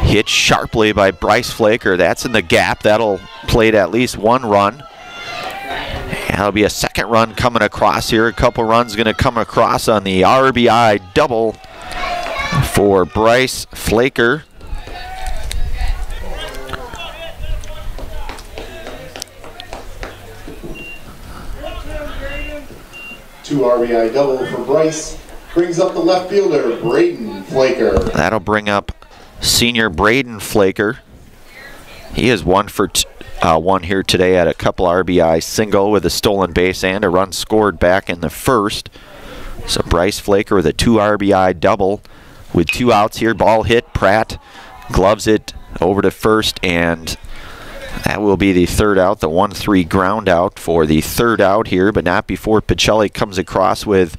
hit sharply by Bryce Flaker. That's in the gap. That'll play to at least one run. And that'll be a second run coming across here. A couple runs going to come across on the RBI double for Bryce Flaker. Two RBI double for Bryce. Brings up the left fielder, Braden Flaker. That'll bring up senior Braden Flaker. He is 1 for 1 here today at a couple RBI single with a stolen base and a run scored back in the first. So Bryce Flaker with a 2 RBI double with 2 outs here. Ball hit. Pratt gloves it over to first, and that will be the 3rd out, the 1-3 ground out for the 3rd out here, but not before Pacelli comes across with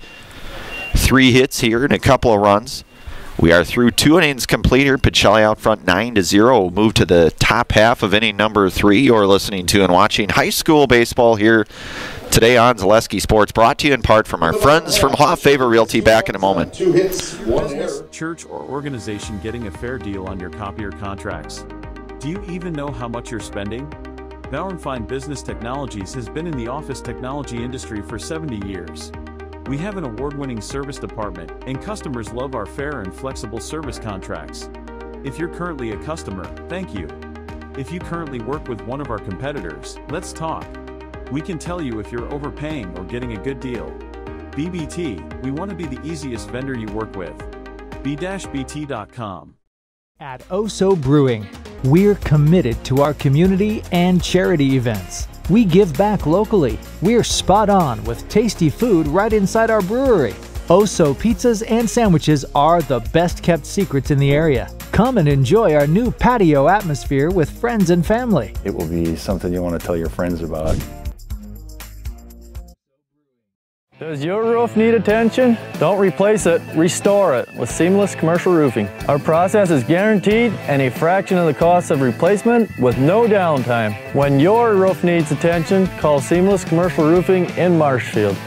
3 hits here and a couple of runs. We are through 2 innings complete here. Pacelli out front 9-0. We'll move to the top half of inning number 3. You're listening to and watching high school baseball here today on Zaleski Sports, brought to you in part from our friends from Hoff Favor Realty. Back in a moment. 2 hits, 1 error. Church or organization getting a fair deal on your copier contracts. Do you even know how much you're spending? Bauer & Fine Business Technologies has been in the office technology industry for 70 years. We have an award-winning service department, and customers love our fair and flexible service contracts. If you're currently a customer, thank you. If you currently work with one of our competitors, let's talk. We can tell you if you're overpaying or getting a good deal. BBT, we want to be the easiest vendor you work with. b-bt.com. At Oso Brewing, we're committed to our community and charity events. We give back locally. We're spot on with tasty food right inside our brewery. Oso pizzas and sandwiches are the best kept secrets in the area. Come and enjoy our new patio atmosphere with friends and family. It will be something you want to tell your friends about. Does your roof need attention? Don't replace it, restore it with Seamless Commercial Roofing. Our process is guaranteed and a fraction of the cost of replacement with no downtime. When your roof needs attention, call Seamless Commercial Roofing in Marshfield.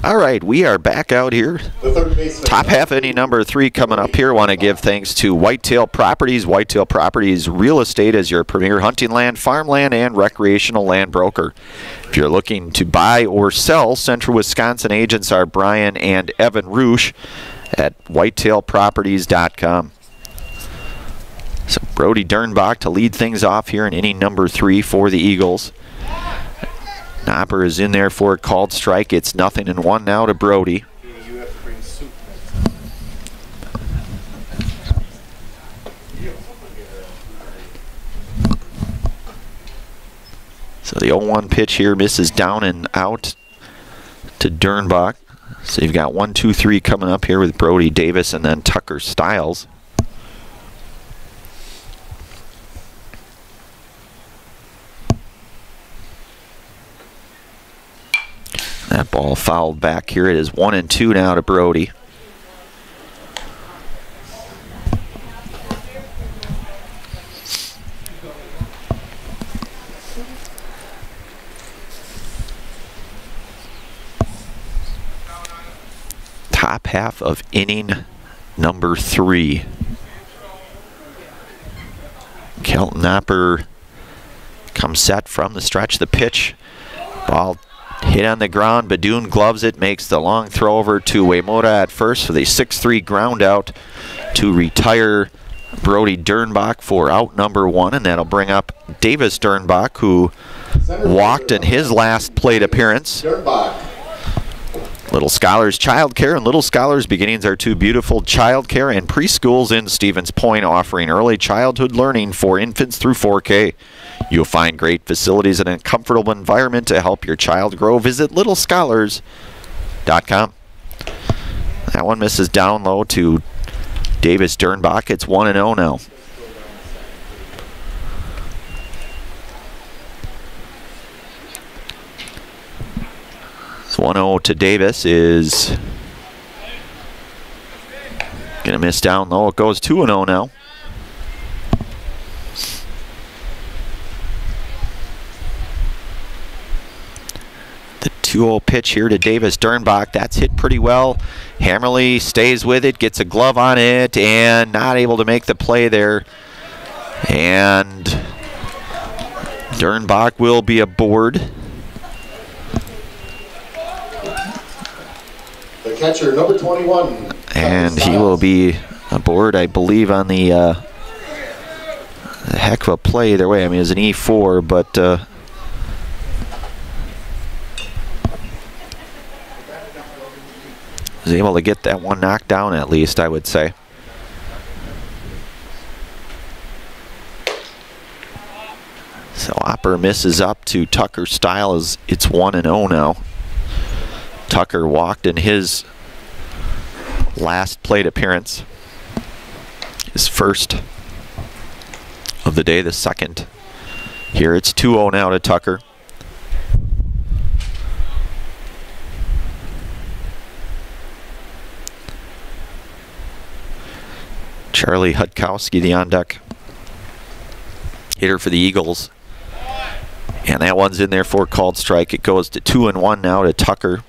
All right, we are back out here. Top half inning number 3 coming up here. Want to give thanks to Whitetail Properties. Whitetail Properties Real Estate is your premier hunting land, farmland, and recreational land broker. If you're looking to buy or sell, Central Wisconsin agents are Brian and Evan Roosh at whitetailproperties.com. So Brody Dernbach to lead things off here in inning number 3 for the Eagles. Knopper is in there for a called strike. It's 0-1 now to Brody. So the 0-1 pitch here misses down and out to Dernbach. So you've got 1, 2, 3 coming up here with Brody Davis and then Tucker Stiles. That ball fouled back here. It is 1-2 now to Brody. Top half of inning number 3. Kelton Knopper comes set from the stretch. The pitch, ball hit on the ground. Badoon gloves it, makes the long throw over to Uemura at first for the 6-3 ground out to retire Brody Dernbach for out number 1, and that'll bring up Davis Dernbach, who walked in his last plate appearance. Little Scholars Childcare and Little Scholars Beginnings are 2 beautiful childcare and preschools in Stevens Point, offering early childhood learning for infants through 4K. You'll find great facilities and a comfortable environment to help your child grow. Visit littlescholars.com. That one misses down low to Davis Dernbach. It's 1-0 now. So 1-0 to Davis is going to miss down low. It goes 2-0 now. The 2-0 pitch here to Davis Dernbach. That's hit pretty well. Hammerly stays with it, gets a glove on it, and not able to make the play there. And Dernbach will be aboard. The catcher, number 21. And he will be aboard, I believe, on the heck of a play either way. I mean, it's an E4, but was able to get that one knocked down at least, I would say. So So Opper misses up to Tucker Stiles. It's 1-0 now. Tucker walked in his last plate appearance. His first of the day, the second. Here it's 2-0 now to Tucker. Charlie Hutkowski, the on-deck hitter for the Eagles. And that one's in there for a called strike. It goes to 2-1 now to Tucker.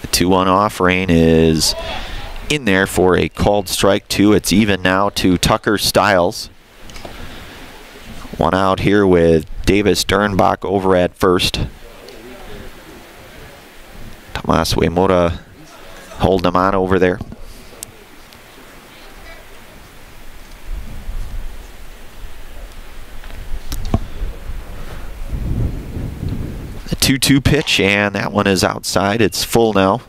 The 2-1 offering is in there for a called strike too. It's even now to Tucker Stiles. One out here with Davis Dernbach over at first. Tomas Uemura holding him on over there. The 2-2 pitch, and that one is outside. It's full now.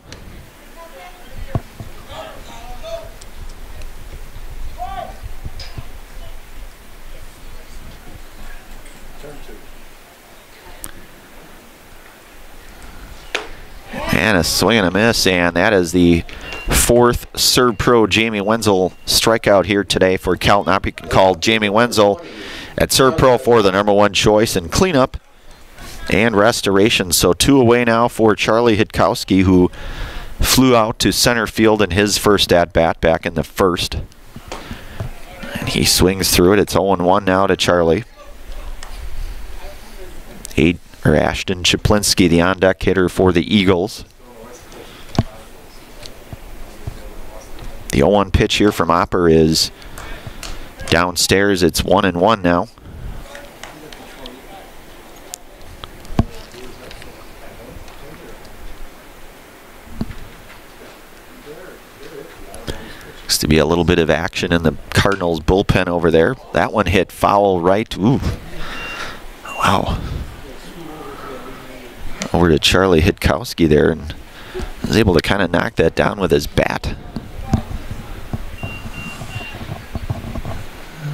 And a swing and a miss, and that is the fourth Serb Pro Jamie Wenzel strikeout here today for Cal. Now you can call Jamie Wenzel at Serb Pro for the #1 choice and cleanup and restoration. So 2 away now for Charlie Hitkowski, who flew out to center field in his first at-bat back in the first. And he swings through it. It's 0-1 now to Charlie. Ashton Chaplinski, the on-deck hitter for the Eagles. The 0-1 pitch here from Opper is downstairs. It's 1-1 now. Looks to be a little bit of action in the Cardinals bullpen over there. That one hit foul right. Ooh. Wow. Over to Charlie Hitkowski there, and was able to kind of knock that down with his bat.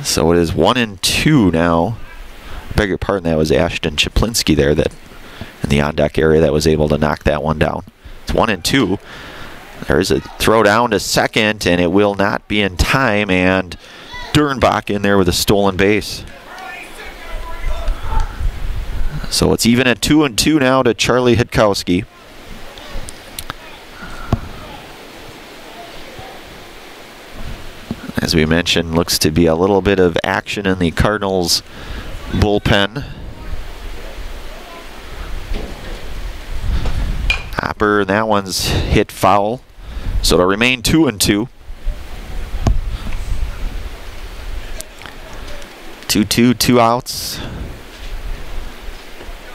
So it is 1-2 now. Beg your pardon, that was Ashton Chaplinski there that in the on-deck area that was able to knock that one down. It's 1-2. There's a throw down to second, and it will not be in time, and Dernbach in there with a stolen base. So it's even at 2-2 now to Charlie Hitkowski. As we mentioned, looks to be a little bit of action in the Cardinals bullpen. Hopper, that one's hit foul. So it'll remain 2-2. 2-2, 2 outs.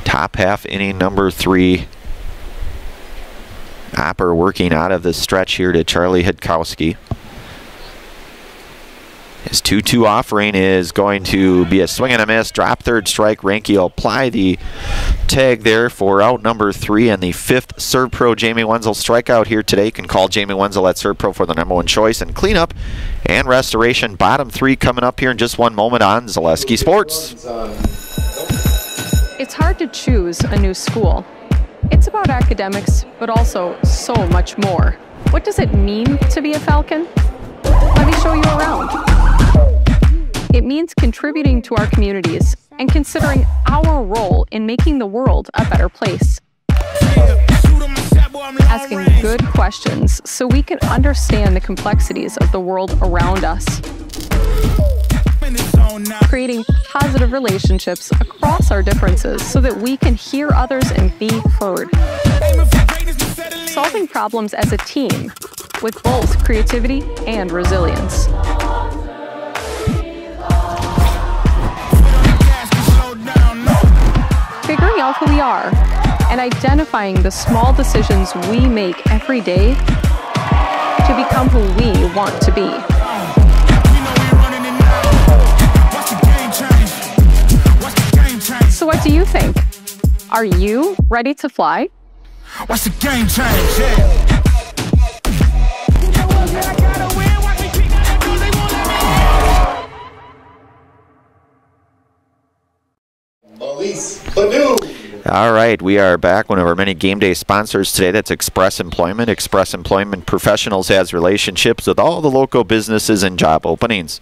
Top half inning number 3. Opper working out of the stretch here to Charlie Hitkowski. His 2-2 offering is going to be a swing and a miss. Drop third strike. Ranke will apply the tag there for out number 3 and the 5th Serb Pro Jamie Wenzel strikeout here today. You can call Jamie Wenzel at Serb Pro for the #1 choice and cleanup and restoration. Bottom 3 coming up here in just one moment on Zaleski Sports. It's hard to choose a new school. It's about academics, but also so much more. What does it mean to be a Falcon? Let me show you around. It means contributing to our communities and considering our role in making the world a better place. Asking good questions so we can understand the complexities of the world around us. Creating positive relationships across our differences so that we can hear others and be heard. Solving problems as a team with both creativity and resilience. Figuring out who we are and identifying the small decisions we make every day to become who we want to be. So what do you think? Are you ready to fly? Watch the game change, yeah. All right, we are back. One of our many game day sponsors today, that's Express Employment. Express Employment Professionals has relationships with all the local businesses and job openings.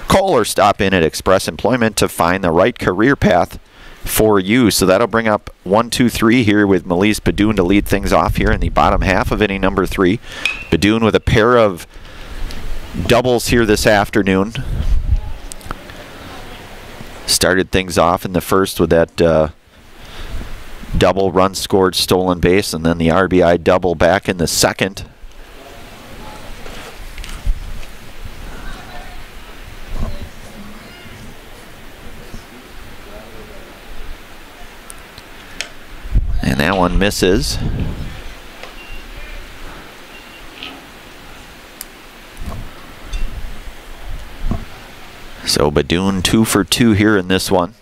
Call or stop in at Express Employment to find the right career path for you. So that'll bring up 1, 2, 3 here with Melise Badoon to lead things off here in the bottom half of inning number 3. Badoon with a pair of doubles here this afternoon. Started things off in the first with that double run scored, stolen base, and then the RBI double back in the second. And that one misses. So Badoon 2 for 2 here in this one.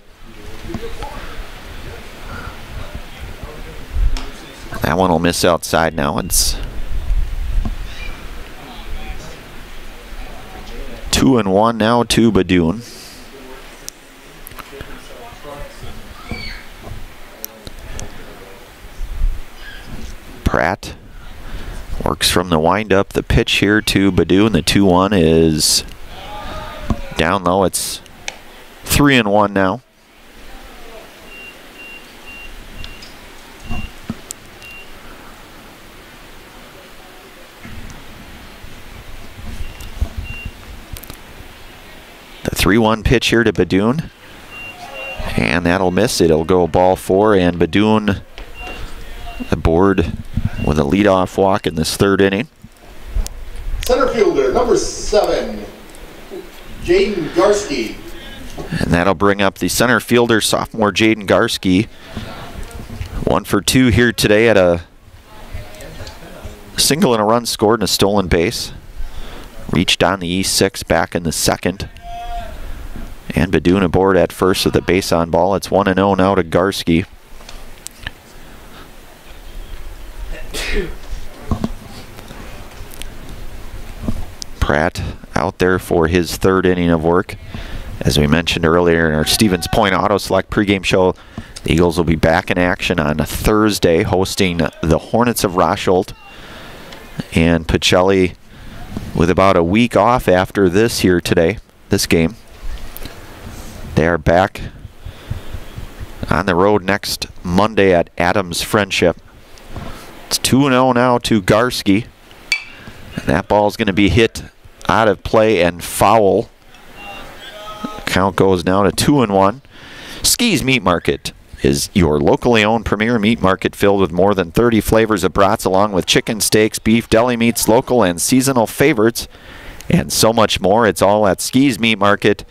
That one will miss outside now. It's 2-1 now to Badoon. Pratt works from the windup. The pitch here to Badoon. The 2-1 is down low. It's 3-1 now. The 3-1 pitch here to Badoon, and that'll miss. It'll go ball 4, and Badoon aboard with a leadoff walk in this third inning. Center fielder, number 7, Jaden Garski. And that'll bring up the center fielder, sophomore Jaden Garski. 1 for 2 here today at a single and a run scored and a stolen base. Reached on the E6 back in the second. And Badoon aboard at first with a base on ball. It's 1-0 now to Garski. Pratt out there for his third inning of work. As we mentioned earlier in our Stevens Point Auto Select pregame show, the Eagles will be back in action on Thursday, hosting the Hornets of Rosholt. And Pacelli with about a week off after this here today, this game. They are back on the road next Monday at Adams Friendship. It's 2-0 now to Garski. And that ball is going to be hit out of play and foul. Count goes now to 2-1. Ski's Meat Market is your locally owned premier meat market filled with more than 30 flavors of brats, along with chicken, steaks, beef, deli meats, local and seasonal favorites, and so much more. It's all at Ski's Meat Market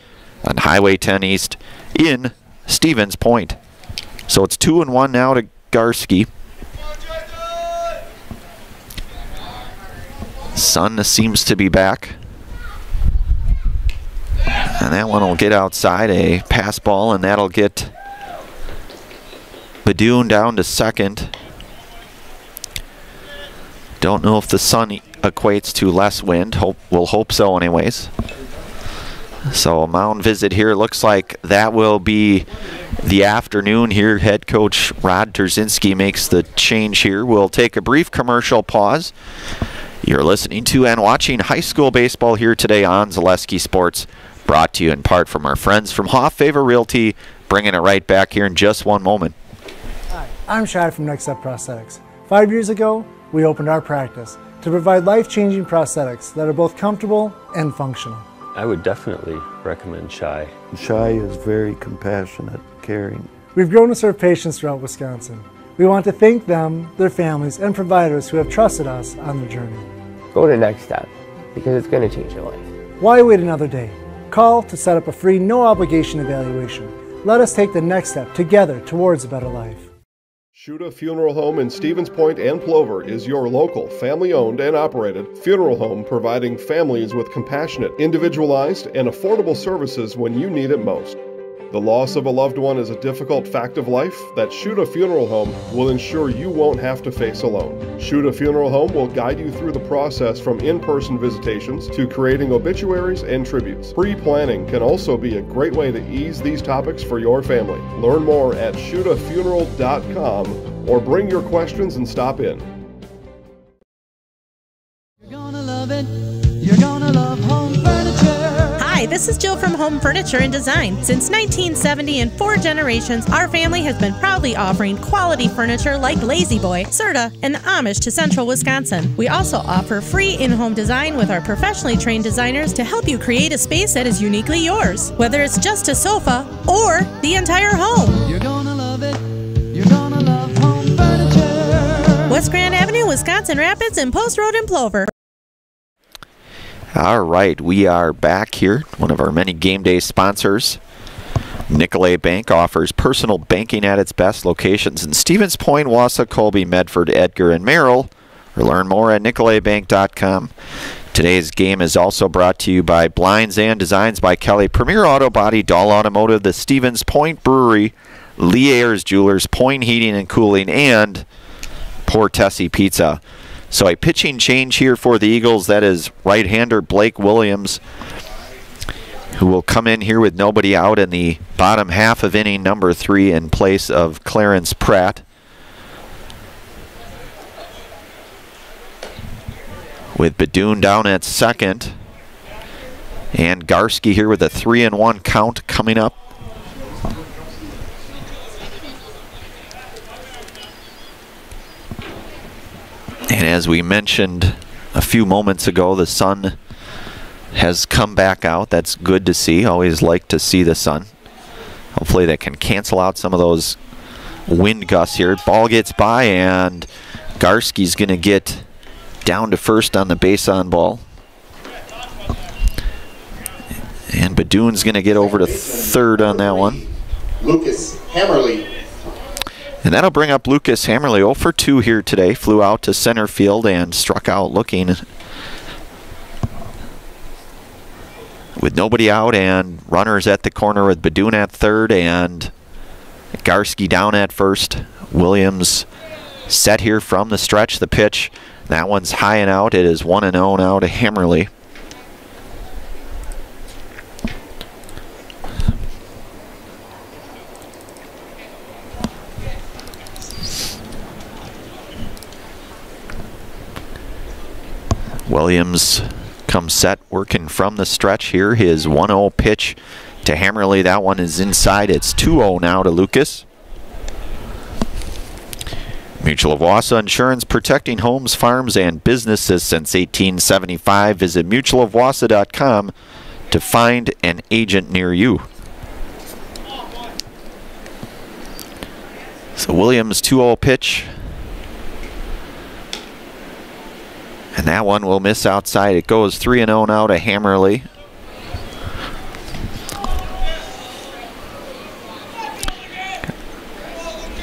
on Highway 10 East in Stevens Point. So it's 2-1 now to Garski. Sun seems to be back. And that one will get outside, a pass ball, and that'll get Badoon down to second. Don't know if the sun equates to less wind. We'll hope so anyways. So a mound visit here. Looks like that will be the afternoon here. Head coach Rod Terzinski makes the change here. We'll take a brief commercial pause. You're listening to and watching high school baseball here today on Zaleski Sports, brought to you in part from our friends from Hoff Favor Realty. Bringing it right back here in just one moment. Hi, I'm Shad from Next Step Prosthetics. 5 years ago, we opened our practice to provide life-changing prosthetics that are both comfortable and functional. I would definitely recommend Shai. Shai is very compassionate, caring. We've grown to serve patients throughout Wisconsin. We want to thank them, their families, and providers who have trusted us on their journey. Go to Next Step, because it's going to change your life. Why wait another day? Call to set up a free, no-obligation evaluation. Let us take the next step together towards a better life. Shuda Funeral Home in Stevens Point and Plover is your local, family-owned and operated funeral home, providing families with compassionate, individualized, and affordable services when you need it most. The loss of a loved one is a difficult fact of life that Shuda Funeral Home will ensure you won't have to face alone. Shuda Funeral Home will guide you through the process from in-person visitations to creating obituaries and tributes. Pre-planning can also be a great way to ease these topics for your family. Learn more at shudafuneral.com or bring your questions and stop in. You're gonna love it. You're gonna love home furniture. Hi, this is Jill from Home Furniture and Design. Since 1970, in 4 generations, our family has been proudly offering quality furniture like Lazy Boy, Serta, and the Amish to Central Wisconsin. We also offer free in-home design with our professionally trained designers to help you create a space that is uniquely yours, whether it's just a sofa or the entire home. You're gonna love it. You're gonna love home furniture. West Grand Avenue, Wisconsin Rapids, and Post Road in Plover. All right, we are back here. One of our many game day sponsors, Nicolay Bank, offers personal banking at its best locations in Stevens Point, Wausau, Colby, Medford, Edgar, and Merrill. Or learn more at nicolaybank.com. Today's game is also brought to you by Blinds and Designs by Kelly, Premier Auto Body, Dahl Automotive, the Stevens Point Brewery, Lee Ayers Jewelers, Point Heating and Cooling, and Portesi Pizza. So a pitching change here for the Eagles. That is right-hander Blake Williams, who will come in here with nobody out in the bottom half of inning number 3 in place of Clarence Pratt. With Badoon down at second. And Garski here with a 3-1 count coming up. And as we mentioned a few moments ago, the sun has come back out. That's good to see. Always like to see the sun. Hopefully that can cancel out some of those wind gusts here. Ball gets by, and Garski's going to get down to first on the base on ball. And Badoon's going to get over to third on that one. Lucas Hammerly. And that'll bring up Lucas Hammerly, 0 for 2 here today. Flew out to center field and struck out looking. With nobody out and runners at the corner with Badoon at third and Garski down at first. Williams set here from the stretch. The pitch, that one's high and out. It is 1-0 now to Hammerly. Williams comes set, working from the stretch here. His 1-0 pitch to Hammerly. That one is inside. It's 2-0 now to Lucas. Mutual of Wausau Insurance, protecting homes, farms, and businesses since 1875. Visit mutualofwausau.com to find an agent near you. So Williams' 2-0 pitch. And that one will miss outside. It goes 3-0 now to Hammerly.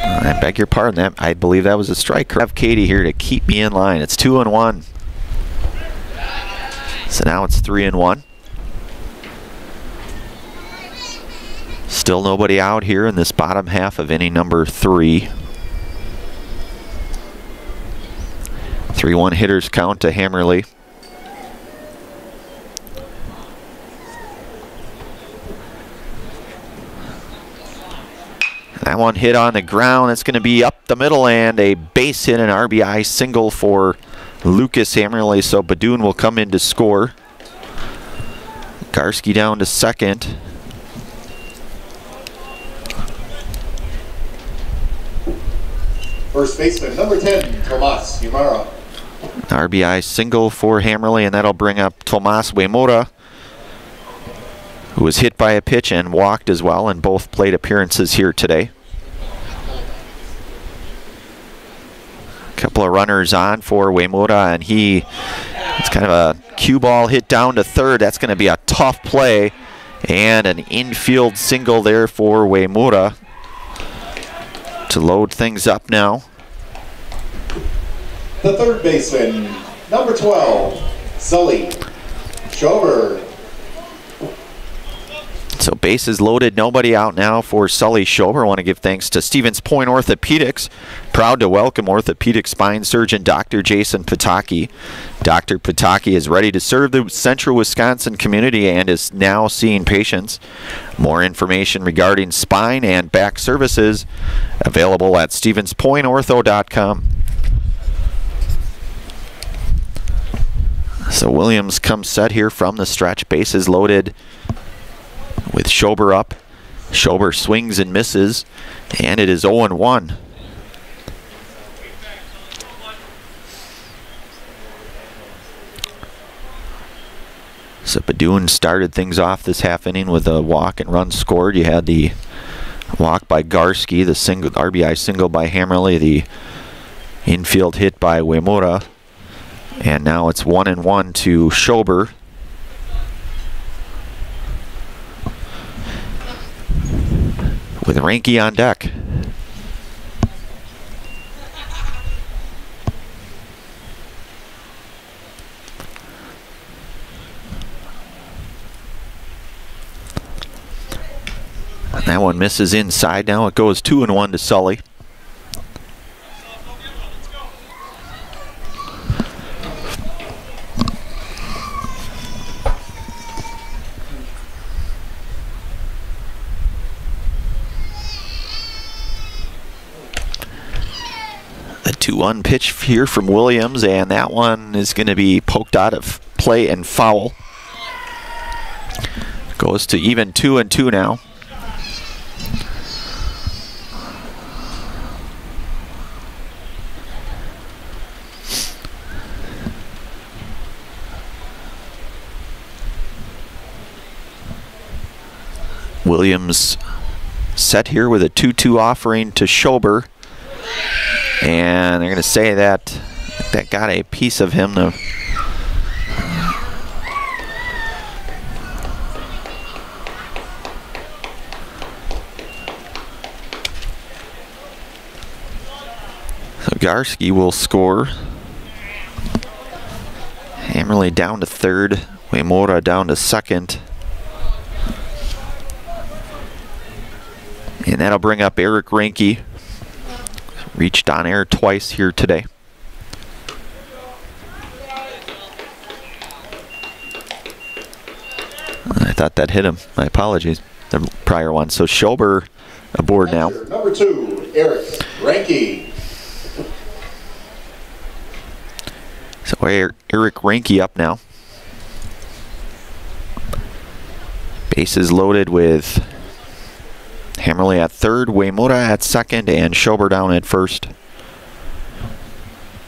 I beg your pardon. I believe that was a strike. I have Katie here to keep me in line. It's 2-1. So now it's 3-1. Still nobody out here in this bottom half of inning number 3. 3-1 hitters count to Hammerly. That one hit on the ground. It's going to be up the middle and a base hit, an RBI single for Lucas Hammerly. So Badoon will come in to score. Garski down to second. First baseman, number 10, Tomas Yumara. RBI single for Hammerly, and that'll bring up Tomas Uemura, who was hit by a pitch and walked as well in both plate appearances here today. A couple of runners on for Uemura, and it's kind of a cue ball hit down to third. That's going to be a tough play, and an infield single there for Uemura to load things up now. The third baseman, number 12, Sully Schober. So bases loaded, nobody out now for Sully Schober. I want to give thanks to Stevens Point Orthopedics. Proud to welcome orthopedic spine surgeon Dr. Jason Pataki. Dr. Pataki is ready to serve the central Wisconsin community and is now seeing patients. More information regarding spine and back services available at stevenspointortho.com. So Williams comes set here from the stretch. Bases loaded with Schober up. Schober swings and misses, and it is 0-1. So Badun started things off this half inning with a walk and run scored. You had the walk by Garski, the single RBI single by Hammerly, the infield hit by Uemura, and now it's 1-1 to Schober. With Reinke on deck. And that one misses inside. Now it goes 2-1 to Sully. The 2-1 pitch here from Williams, and that one is going to be poked out of play and foul. Goes to even 2-2 now. Williams set here with a 2-2 offering to Schober. And they're going to say that that got a piece of him. So Garski will score. Hammerly down to third. Uemura down to second. And that'll bring up Eric Reinke. Reached on air twice here today. I thought that hit him. My apologies. The prior one. So Schober aboard now. Number 2, Eric Reinke. So Eric Reinke up now. Bases loaded with Hammerly at third, Uemura at second, and Schober down at first.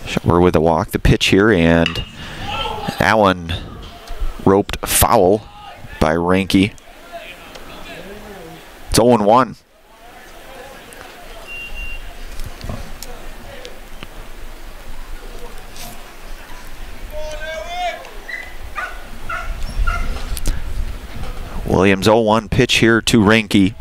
Schober with a walk, the pitch here, and that one roped foul by Reinke. It's 0-1. Williams 0-1 pitch here to Reinke.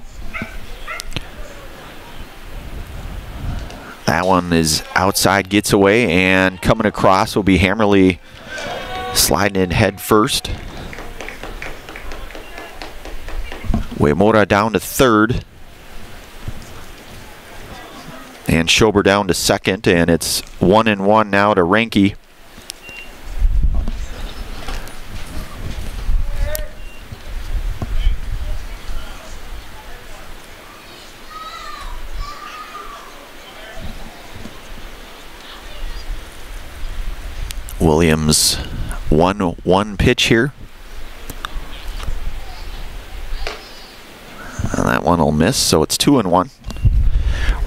That one is outside, gets away, and coming across will be Hammerly sliding in head first. Uemura down to third. And Schober down to second, and it's 1-1 now to Reinke. Williams 1-1 pitch here. And that one will miss, so it's 2-1.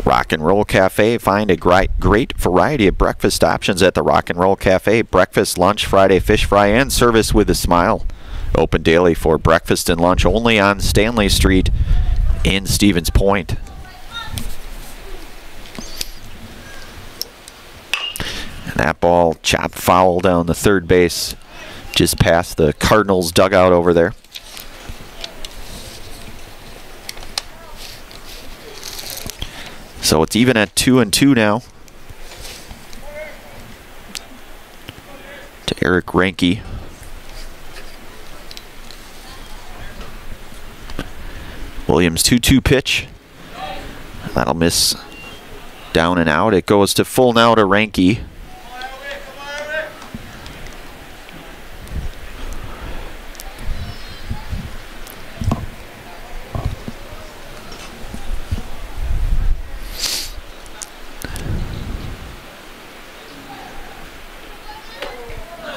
Rock and Roll Cafe. Find a great variety of breakfast options at the Rock and Roll Cafe. Breakfast, lunch, Friday fish fry, and service with a smile. Open daily for breakfast and lunch only on Stanley Street in Stevens Point. And that ball chopped foul down the third base, just past the Cardinals dugout over there. So it's even at 2-2 now to Eric Reinke. Williams 2-2 pitch. That'll miss down and out. It goes to full now to Ranke.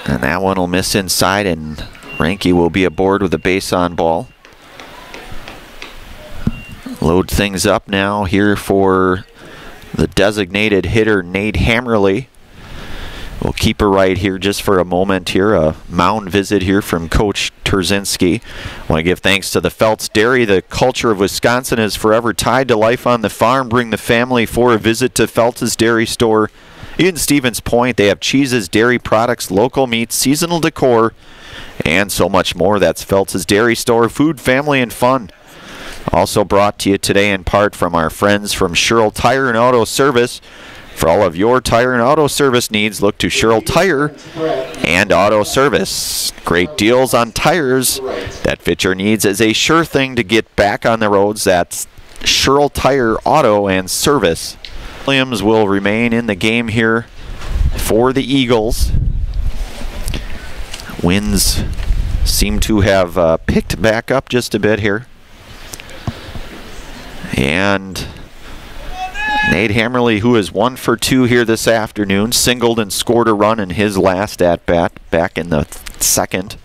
And that one will miss inside, and Ranke will be aboard with a base on ball. Load things up now here for the designated hitter, Nate Hammerly. We'll keep her right here just for a moment here. A mound visit here from Coach Terzinski. I want to give thanks to the Feltz Dairy. The culture of Wisconsin is forever tied to life on the farm. Bring the family for a visit to Feltz's Dairy Store in Stevens Point. They have cheeses, dairy products, local meats, seasonal decor, and so much more. That's Feltz's Dairy Store. Food, family, and fun. Also brought to you today in part from our friends from Sherrill Tire and Auto Service. For all of your tire and auto service needs, look to Sherrill Tire and Auto Service. Great deals on tires that fit your needs is a sure thing to get back on the roads. That's Sherrill Tire, Auto, and Service. Williams will remain in the game here for the Eagles. Winds seem to have picked back up just a bit here. And Nate Hammerly, who is 1 for 2 here this afternoon, singled and scored a run in his last at-bat back in the second.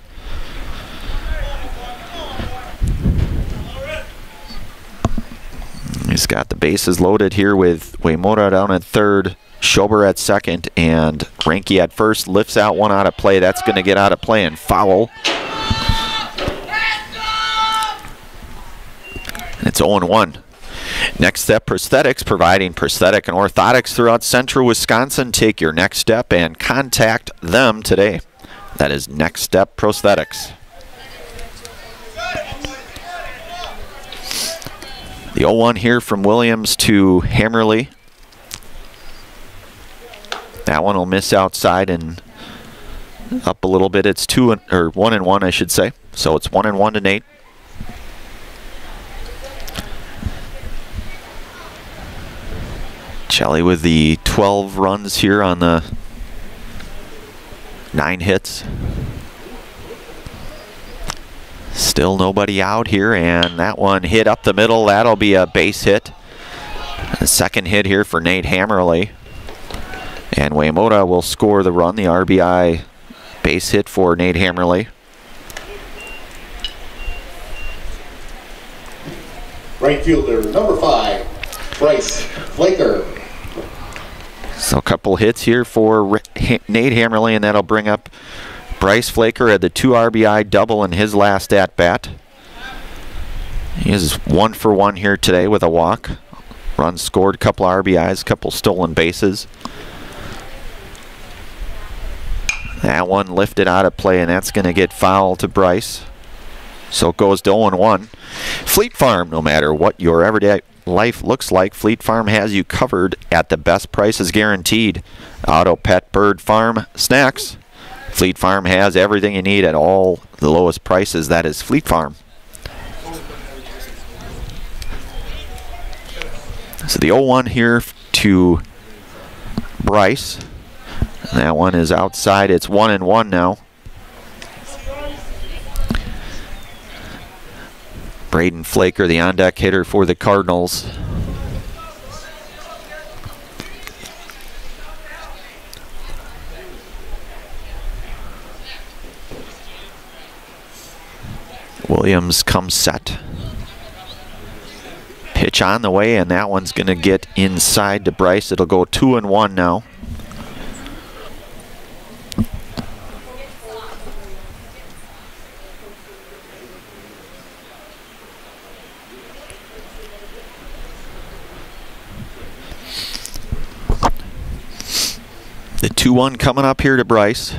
He's got the bases loaded here with Uemura down at third, Schober at second, and Ranke at first. Lifts out one out of play. That's going to get out of play and foul. And it's 0-1. Next Step Prosthetics, providing prosthetic and orthotics throughout central Wisconsin. Take your next step and contact them today. That is Next Step Prosthetics. The 0-1 here from Williams to Hammerly. That one will miss outside and up a little bit. It's 1-1, I should say. So it's 1-1 to Nate. Pacelli with the 12 runs here on the 9 hits. Still nobody out here, and that one hit up the middle. That'll be a base hit. A second hit here for Nate Hammerly. And Uemura will score the run, the RBI base hit for Nate Hammerly. Right fielder, number 5, Bryce Flaker. So a couple hits here for Nate Hammerly, and that'll bring up Bryce Flaker had the 2 RBI double in his last at-bat. He is 1 for 1 here today with a walk. Runs scored, couple RBIs, couple stolen bases. That one lifted out of play, and that's going to get foul to Bryce. So it goes to 0-1. Fleet Farm, no matter what your everyday life looks like, Fleet Farm has you covered at the best prices guaranteed. Auto, pet, bird, farm, snacks. Fleet Farm has everything you need at all the lowest prices. That is Fleet Farm. So the 0-1 here to Bryce. And that one is outside. It's 1-1 now. Braden Flaker, the on-deck hitter for the Cardinals. Williams comes set. Pitch on the way, and that one's going to get inside to Bryce. It'll go 2-1 now. The 2-1 coming up here to Bryce.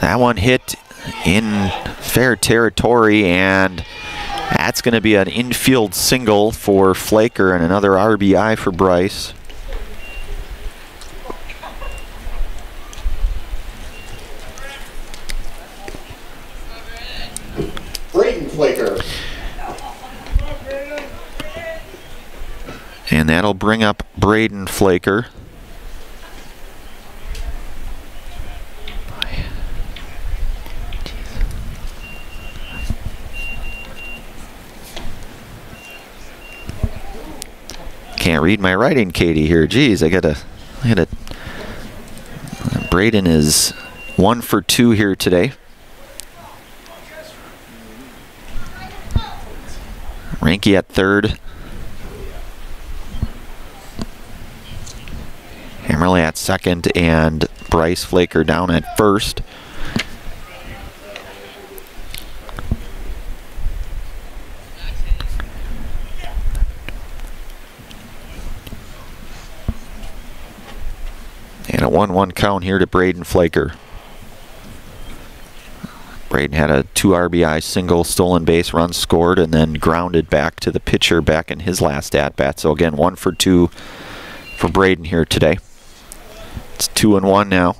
That one hit in fair territory, and that's going to be an infield single for Flaker and another RBI for Bryce. Braden Flaker. And that'll bring up Braden Flaker. Can't read my writing, Katie, here. Geez, I gotta. Braden is 1 for 2 here today. Ranky at third. Hammerly at second, and Bryce Flaker down at first. And a 1-1 count here to Braden Flaker. Braden had a 2 RBI single, stolen base run scored, and then grounded back to the pitcher back in his last at-bat. So again, 1 for 2 for Braden here today. It's 2-1 now.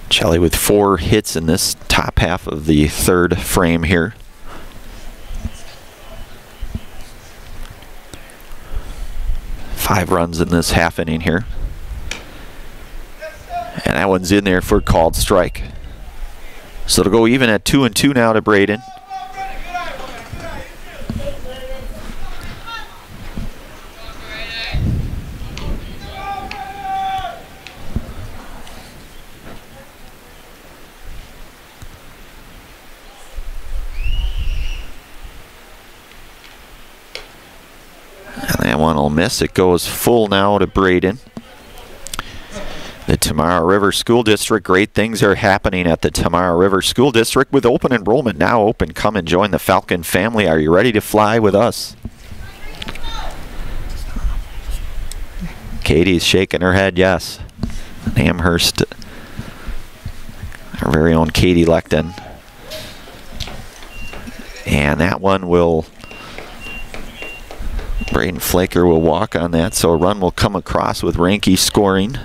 Pacelli with 4 hits in this top half of the third frame here. Five runs in this half inning here. And that one's in there for a called strike. So it'll go even at 2-2 now to Braden. That one will miss. It goes full now to Braden. The Tamara River School District. Great things are happening at the Tamara River School District with open enrollment now open. Come and join the Falcon family. Are you ready to fly with us? Katie's shaking her head yes. Amherst, our very own Katie Lecton. And that one will... Braden Flaker will walk on that, so a run will come across with Ranky scoring.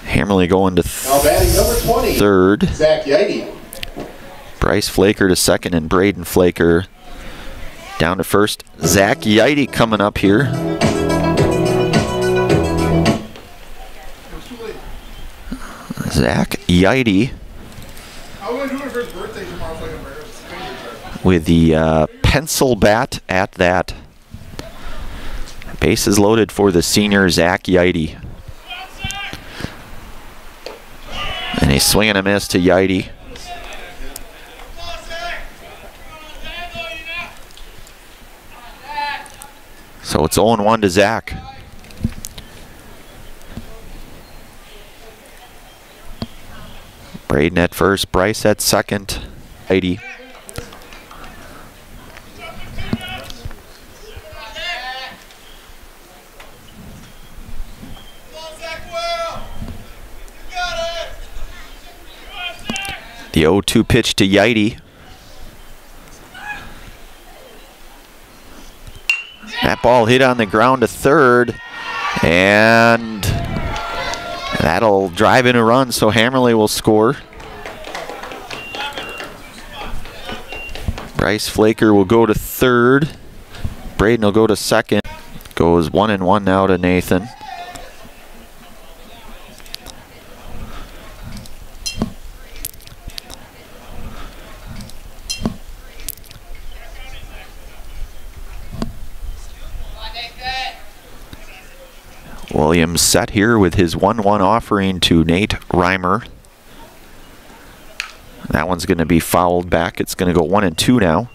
Hammerly going to third. Zach Yeide. Bryce Flaker to second, and Braden Flaker down to first. Zach Yeide coming up here. Zach Yeide with the pencil bat at that. Bases loaded for the senior Zach Yeide. And he's swinging a miss to Yeide. So it's 0-1 to Zach. Braden at first, Bryce at second. Yeide. The 0-2 pitch to Yeide. That ball hit on the ground to third, and that'll drive in a run, so Hammerly will score. Bryce Flaker will go to third. Braden will go to second. Goes 1-1 now to Nathan. Williams set here with his 1-1 offering to Nate Reimer. That one's going to be fouled back. It's going to go 1-2 now.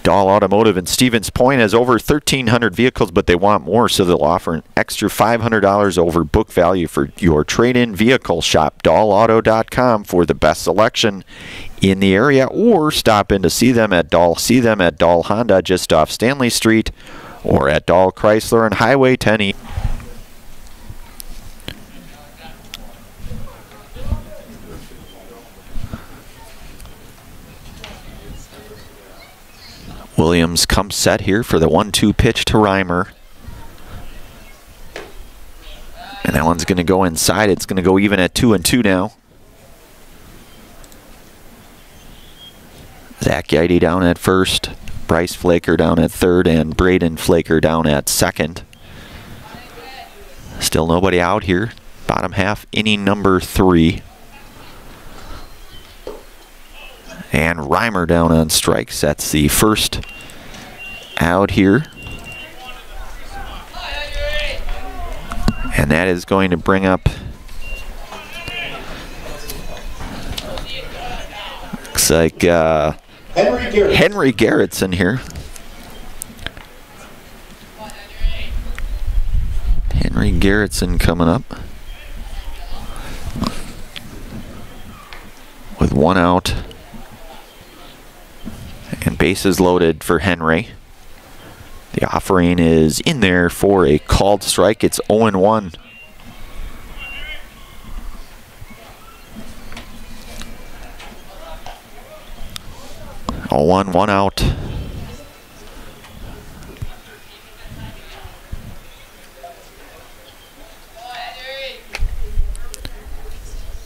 Dahl Automotive in Stevens Point has over 1,300 vehicles, but they want more, so they'll offer an extra $500 over book value for your trade-in vehicle. Shop DahlAuto.com for the best selection in the area, or stop in to see them at Dahl. See them at Dahl Honda just off Stanley Street, or at Dahl Chrysler on Highway 10 E. Williams comes set here for the 1-2 pitch to Reimer. And That one's going to go inside. It's going to go even at 2-2 now. Zach Yeide down at first, Bryce Flaker down at third, and Braden Flaker down at second. Still nobody out here. Bottom half, inning number 3. And Reimer down on strikes. That's the first out here. And that is going to bring up, looks like Henry Garrettson here. Henry Garrettson coming up with 1 out and bases loaded for Henry. The offering is in there for a called strike. It's 0-1. Oh, 1 out.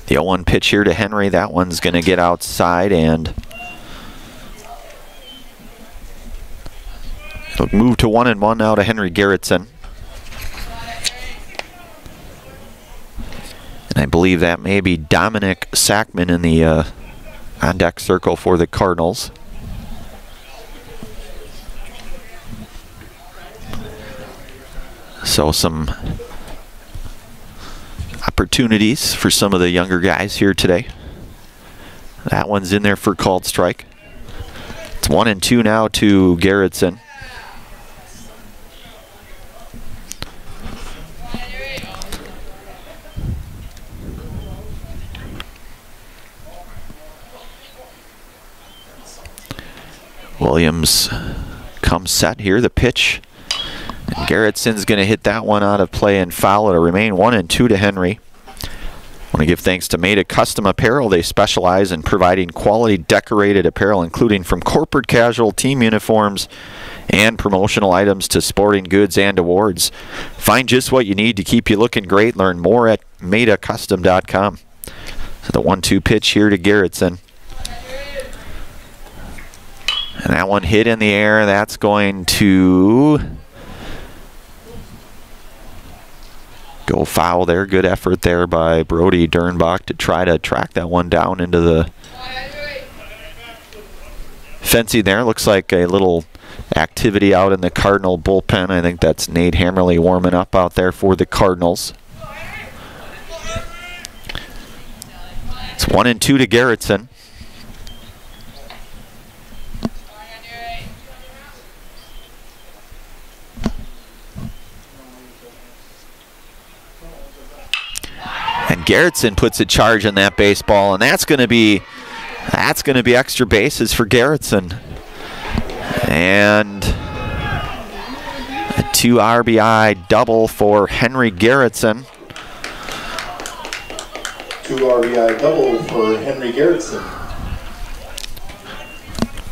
The 0-1 pitch here to Henry. That one's going to get outside, and it'll move to 1-1 now to Henry Garrettson. And I believe that may be Dominic Sackman in the on-deck circle for the Cardinals. So some opportunities for some of the younger guys here today. That one's in there for called strike. It's 1-2 now to Garrettson. Williams comes set here, the pitch. And Garrettson's going to hit that one out of play and foul. It'll remain 1-2 to Henry. I want to give thanks to Maida Custom Apparel. They specialize in providing quality decorated apparel, including from corporate casual, team uniforms, and promotional items to sporting goods and awards. Find just what you need to keep you looking great. Learn more at maidacustom.com. So the 1-2 pitch here to Garrettson. And that one hit in the air. That's going to go foul there. Good effort there by Brody Dernbach to try to track that one down into the fencing there. Looks like a little activity out in the Cardinal bullpen. I think that's Nate Hammerly warming up out there for the Cardinals. It's 1-2 to Garrettson. And Garrettson puts a charge on that baseball, and that's going to be extra bases for Garrettson. And a 2 RBI double for Henry Garrettson. 2 RBI double for Henry Garrettson.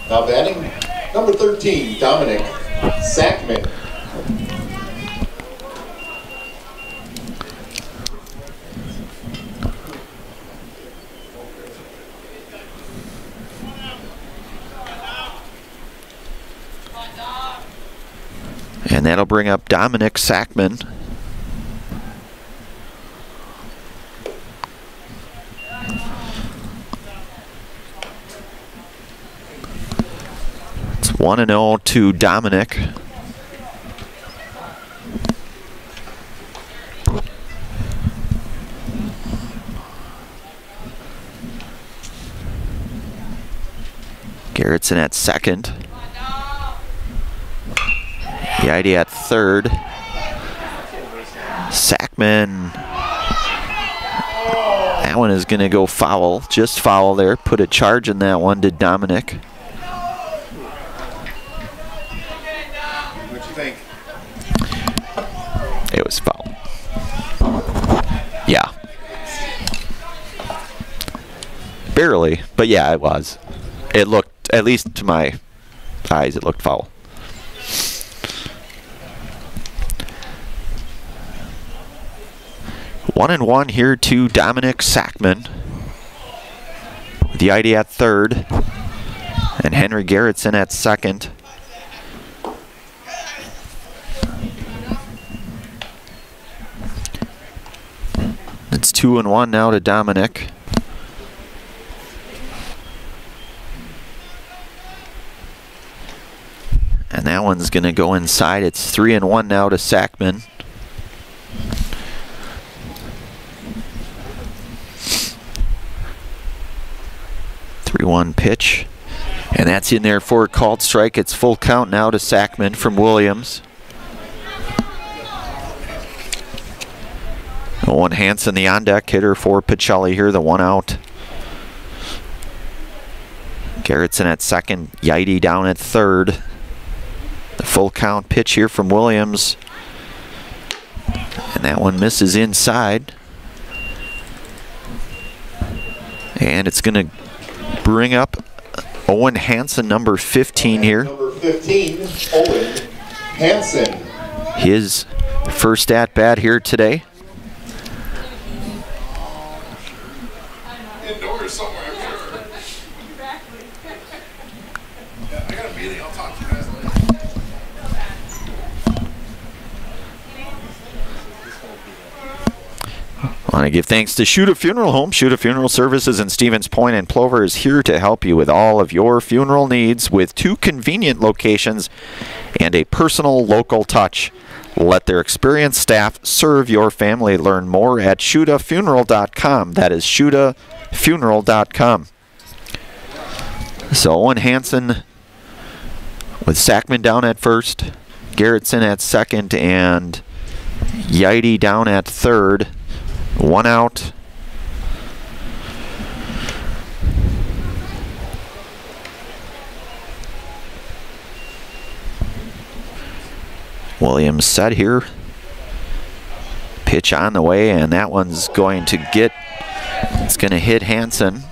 Now batting, number 13, Dominic Sackman. And that'll bring up Dominic Sackman. It's 1-0 to Dominic. Garrettson at second. Yeide at third. Sackman. That one is going to go foul. Just foul there. Put a charge in that one to Dominic. What'd you think? It was foul. Yeah. Barely, but yeah, it was. It looked, at least to my eyes, it looked foul. 1-1 here to Dominic Sackman. With Yaidi at third. And Henry Garrettson at second. It's 2-1 now to Dominic. And that one's going to go inside. It's 3-1 now to Sackman. Three-one pitch. And that's in there for a called strike. It's full count now to Sackman from Williams. Owen Hansen, the on-deck hitter for Pacelli here, the one out. Garrettson at second, Yaidi down at third. The full count pitch here from Williams. And that one misses inside. And it's going to bring up Owen Hansen, number 15 here. Number 15, Owen Hansen. His first at-bat here today. Indoors somewhere, I'm sure. Yeah, I got a meeting. I'll talk to you guys later. I want to give thanks to Shuta Funeral Home. Shuta Funeral Services in Stevens Point and Plover is here to help you with all of your funeral needs with 2 convenient locations and a personal local touch. Let their experienced staff serve your family. Learn more at shutafuneral.com. That is shutafuneral.com. So Owen Hansen with Sackman down at first, Garrettson at second, and Yaidi down at third. One out. Williams set here. Pitch on the way, and that one's going to get, it's going to hit Hansen.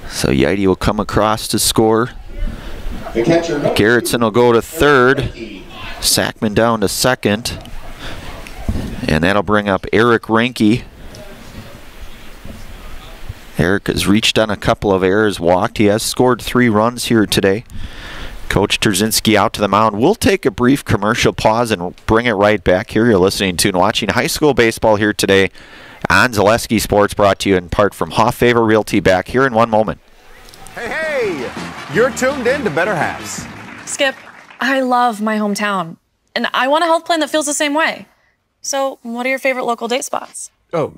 So Yaidi will come across to score. Garrettson will go to third. Sackman down to second. And that'll bring up Eric Reinke. Eric has reached on a couple of errors, walked. He has scored 3 runs here today. Coach Trzynski out to the mound. We'll take a brief commercial pause and bring it right back here. You're listening to and watching high school baseball here today on Zaleski Sports, brought to you in part from Hoff Favor Realty. Back here in one moment. Hey, you're tuned in to Better Halves. Skip, I love my hometown, and I want a health plan that feels the same way. So, what are your favorite local date spots? Oh,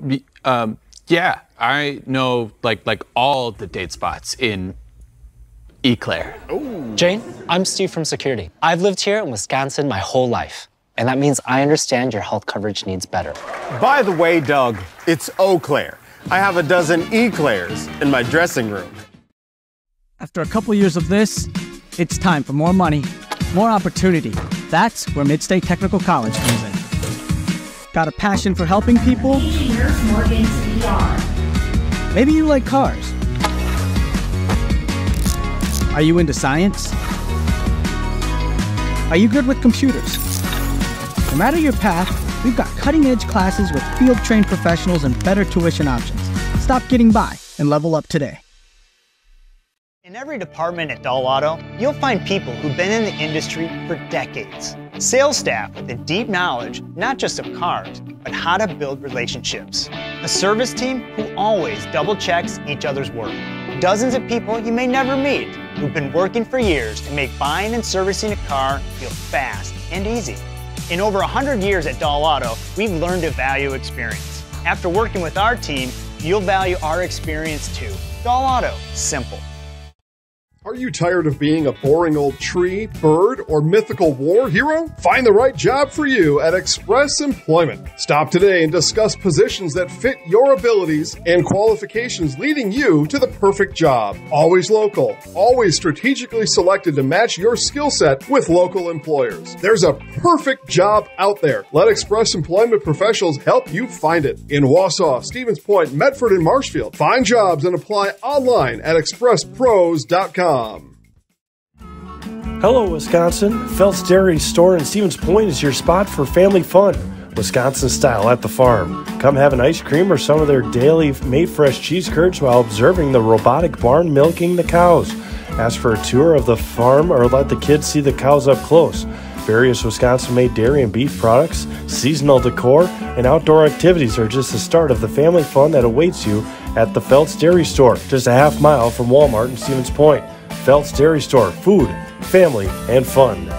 yeah, I know like all the date spots in Eau Claire. Jane, I'm Steve from Security. I've lived here in Wisconsin my whole life, and that means I understand your health coverage needs better. By the way, Doug, it's Eau Claire. I have a dozen Eclairs in my dressing room. After a couple years of this, it's time for more money, more opportunity. That's where Mid-State Technical College comes in. Got a passion for helping people? Maybe you like cars. Are you into science? Are you good with computers? No matter your path, we've got cutting-edge classes with field-trained professionals and better tuition options. Stop getting by and level up today. In every department at Dahl Auto, you'll find people who've been in the industry for decades. Sales staff with a deep knowledge, not just of cars, but how to build relationships. A service team who always double checks each other's work. Dozens of people you may never meet who've been working for years to make buying and servicing a car feel fast and easy. In over 100 years at Dahl Auto, we've learned to value experience. After working with our team, you'll value our experience too. Dahl Auto, simple. Are you tired of being a boring old tree, bird, or mythical war hero? Find the right job for you at Express Employment. Stop today and discuss positions that fit your abilities and qualifications, leading you to the perfect job. Always local, always strategically selected to match your skill set with local employers. There's a perfect job out there. Let Express Employment professionals help you find it. In Wausau, Stevens Point, Medford, and Marshfield. Find jobs and apply online at expresspros.com. Hello, Wisconsin. Phelps Dairy Store in Stevens Point is your spot for family fun. Wisconsin style at the farm. Come have an ice cream or some of their daily made fresh cheese curds while observing the robotic barn milking the cows. Ask for a tour of the farm or let the kids see the cows up close. Various Wisconsin-made dairy and beef products, seasonal decor, and outdoor activities are just the start of the family fun that awaits you at the Phelps Dairy Store, just a half mile from Walmart in Stevens Point. Phelps Dairy Store, food, family, and fun.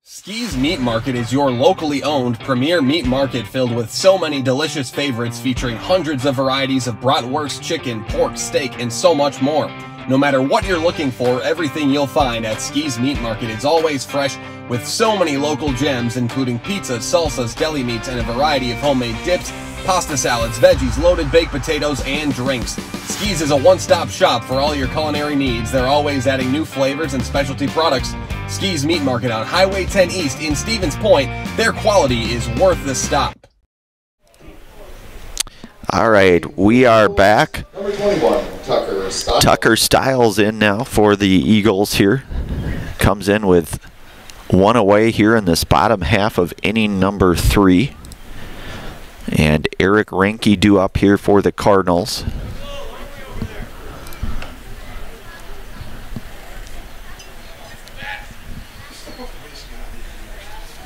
Ski's Meat Market is your locally owned premier meat market filled with so many delicious favorites featuring hundreds of varieties of bratwurst, chicken, pork, steak, and so much more. No matter what you're looking for, everything you'll find at Ski's Meat Market is always fresh with so many local gems including pizzas, salsas, deli meats, and a variety of homemade dips, pasta salads, veggies, loaded baked potatoes, and drinks. Ski's is a one-stop shop for all your culinary needs. They're always adding new flavors and specialty products. Ski's Meat Market on Highway 10 East in Stevens Point. Their quality is worth the stop. All right, we are back. Number 21, Tucker Stiles. Tucker Stiles in now for the Eagles here. Comes in with one away here in this bottom half of inning number 3. And Eric Reinke due up here for the Cardinals.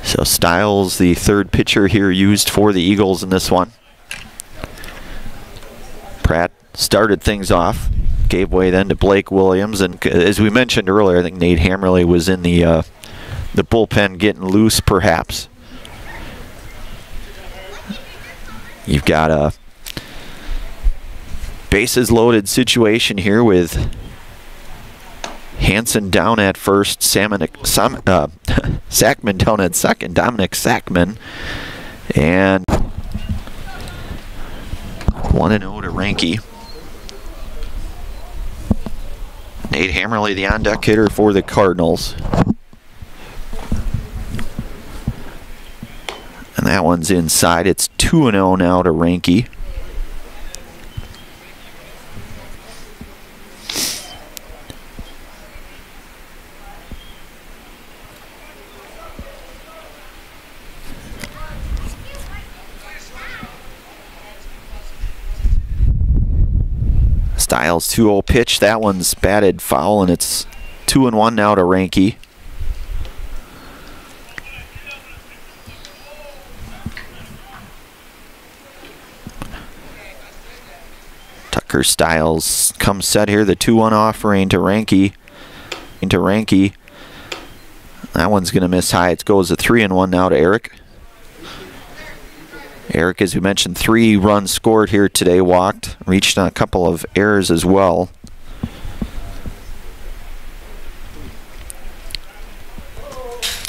So Stiles, the third pitcher here used for the Eagles in this one. Pratt started things off, gave way then to Blake Williams, and as we mentioned earlier, I think Nate Hammerly was in the bullpen getting loose perhaps. You've got a bases loaded situation here with Hansen down at first, Sackman down at second, Dominic Sackman, and 1-0 to Reinke. Nate Hammerly, the on-deck hitter for the Cardinals. And that one's inside. It's 2-0 now to Reinke. Stiles 2-0 pitch. That one's batted foul, and it's 2-1 now to Reinke. Tucker Stiles comes set here. The 2-1 offering to Reinke. That one's going to miss high. It goes to 3-1 now to Eric. Eric, as we mentioned, 3 runs scored here today, walked, reached on a couple of errors as well.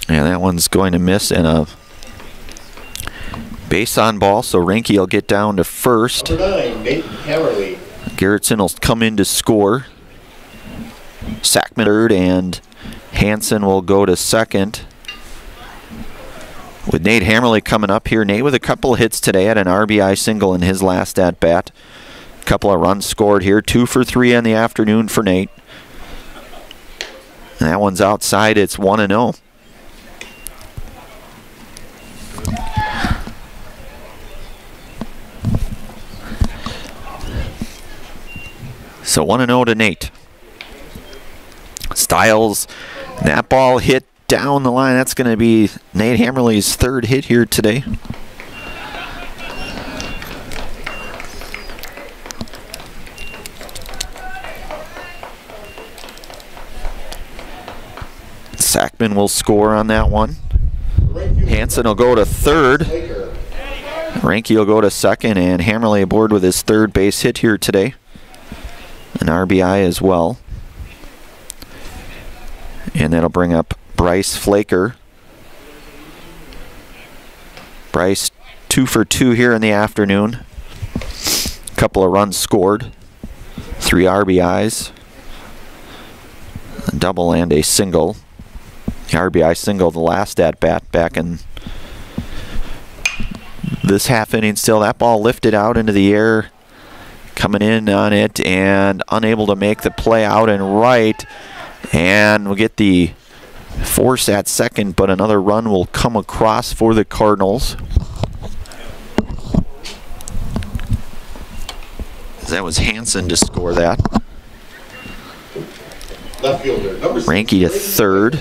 And that one's going to miss in a base on ball, so Reinke will get down to first. Number 9, Nathan Hammerly. Gerritsen will come in to score. Sackman third, and Hansen will go to second. With Nate Hammerly coming up here. Nate with a couple of hits today, had an RBI single in his last at-bat. A couple of runs scored here. 2 for 3 in the afternoon for Nate. And that one's outside. It's 1-0. So 1-0 to Nate. Stiles, that ball hit down the line. That's going to be Nate Hammerly's third hit here today. Sackman will score on that one. Hansen will go to third. Reinke will go to second, and Hammerly aboard with his third base hit here today. an RBI as well. And that'll bring up Bryce Flaker. Bryce 2 for 2 here in the afternoon. Couple of runs scored. 3 RBIs. A double and a single. The RBI single the last at bat back in this half inning still. That ball lifted out into the air. Coming in on it and unable to make the play out and right. And we'll get the force at second, but another run will come across for the Cardinals. That was Hansen to score that. Left fielder, number 6, Ranky to third.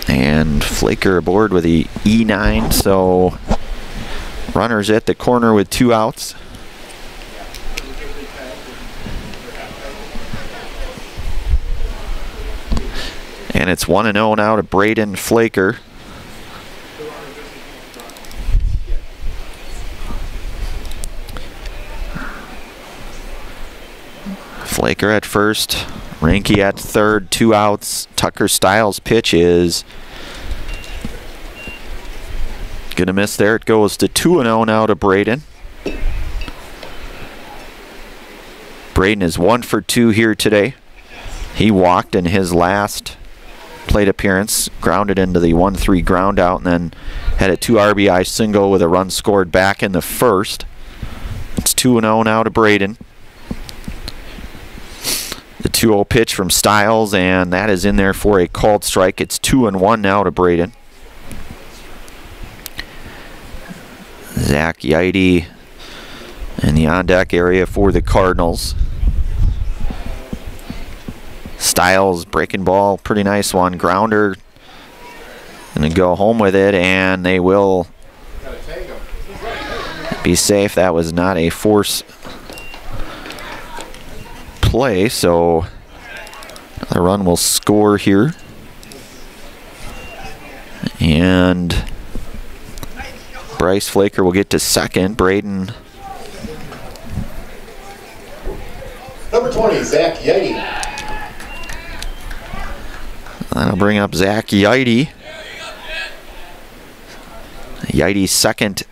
And Flaker aboard with the E9, so runners at the corner with 2 outs. And it's 1-0 now to Braden Flaker. Flaker at first, Ranky at third, 2 outs. Tucker Stiles' pitch is gonna miss there. It goes to 2-0 now to Braden. Braden is 1 for 2 here today. He walked in his last plate appearance, grounded into the 1-3 ground out, and then had a 2 RBI single with a run scored back in the first. It's 2-0 now to Braden. The 2-0 pitch from Stiles, and that is in there for a called strike. It's 2-1 now to Braden. Zach Yaite in the on-deck area for the Cardinals. Stiles breaking ball, pretty nice one. Grounder, gonna go home with it, and they will be safe. That was not a force play, so the run will score here. And Bryce Flaker will get to second. Braden. Number 20, Zach Yaite. That'll bring up Zach Yaite. Yaite's second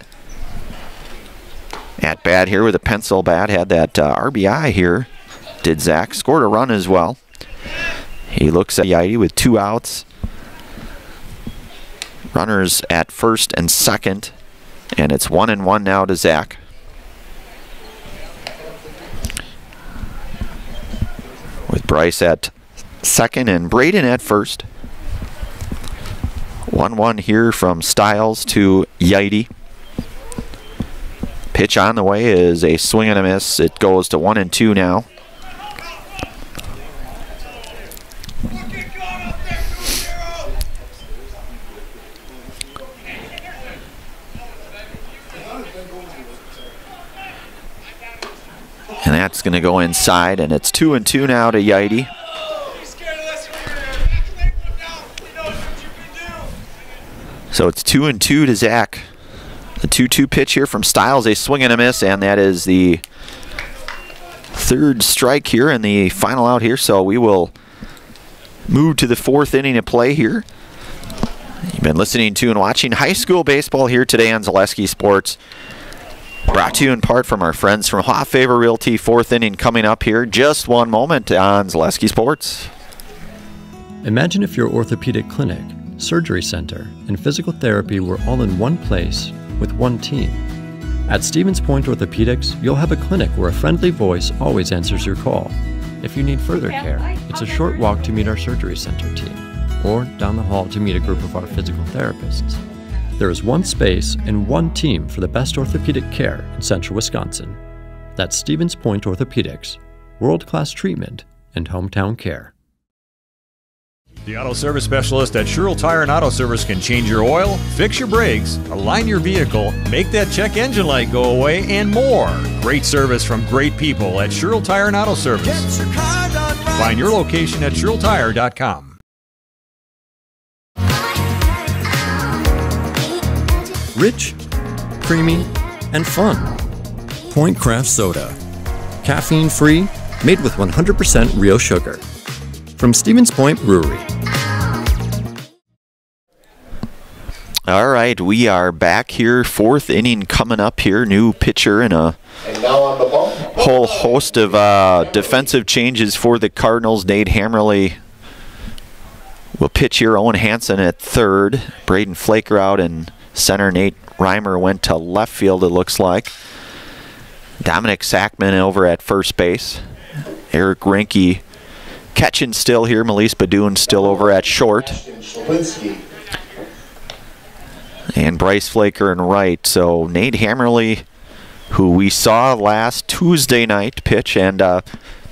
at bat here with a pencil bat. Had that RBI here. Did Zach. Scored a run as well. He looks at Yaite with 2 outs. Runners at first and second. And it's 1-1 now to Zach. With Bryce at second and Braden at first. 1-1 here from Stiles to Yaite. Pitch on the way is a swing and a miss. It goes to 1-2 now. And that's going to go inside, and it's 2-2 now to Yaite. So it's 2-2 to Zach. The 2-2 pitch here from Stiles, a swing and a miss, and that is the third strike here and the final out here. So we will move to the 4th inning of play here. You've been listening to and watching high school baseball here today on Zaleski Sports. Brought to you in part from our friends from Hoff Favor Realty. 4th inning coming up here. Just one moment on Zaleski Sports. Imagine if your orthopedic clinic, surgery center, and physical therapy were all in one place with one team. At Stevens Point Orthopedics, you'll have a clinic where a friendly voice always answers your call. If you need further care, it's a short walk to meet our surgery center team, or down the hall to meet a group of our physical therapists. There is one space and one team for the best orthopedic care in central Wisconsin. That's Stevens Point Orthopedics, world-class treatment and hometown care. The auto service specialist at Sherrill Tire and Auto Service can change your oil, fix your brakes, align your vehicle, make that check engine light go away, and more. Great service from great people at Sherrill Tire and Auto Service. Find your location at SherrillTire.com. Rich, creamy, and fun. Point Craft Soda. Caffeine-free, made with 100% real sugar. From Stevens Point Brewery. All right, we are back here. 4th inning coming up here. New pitcher and a whole host of defensive changes for the Cardinals. Nate Hammerly will pitch here. Owen Hansen at 3rd. Braden Flaker out in center. Nate Reimer went to left field, it looks like. Dominic Sackman over at first base. Eric Rinke catching still here. Melise Badoon still over at short. And Bryce Flaker in right. So Nate Hammerly, who we saw last Tuesday night pitch, and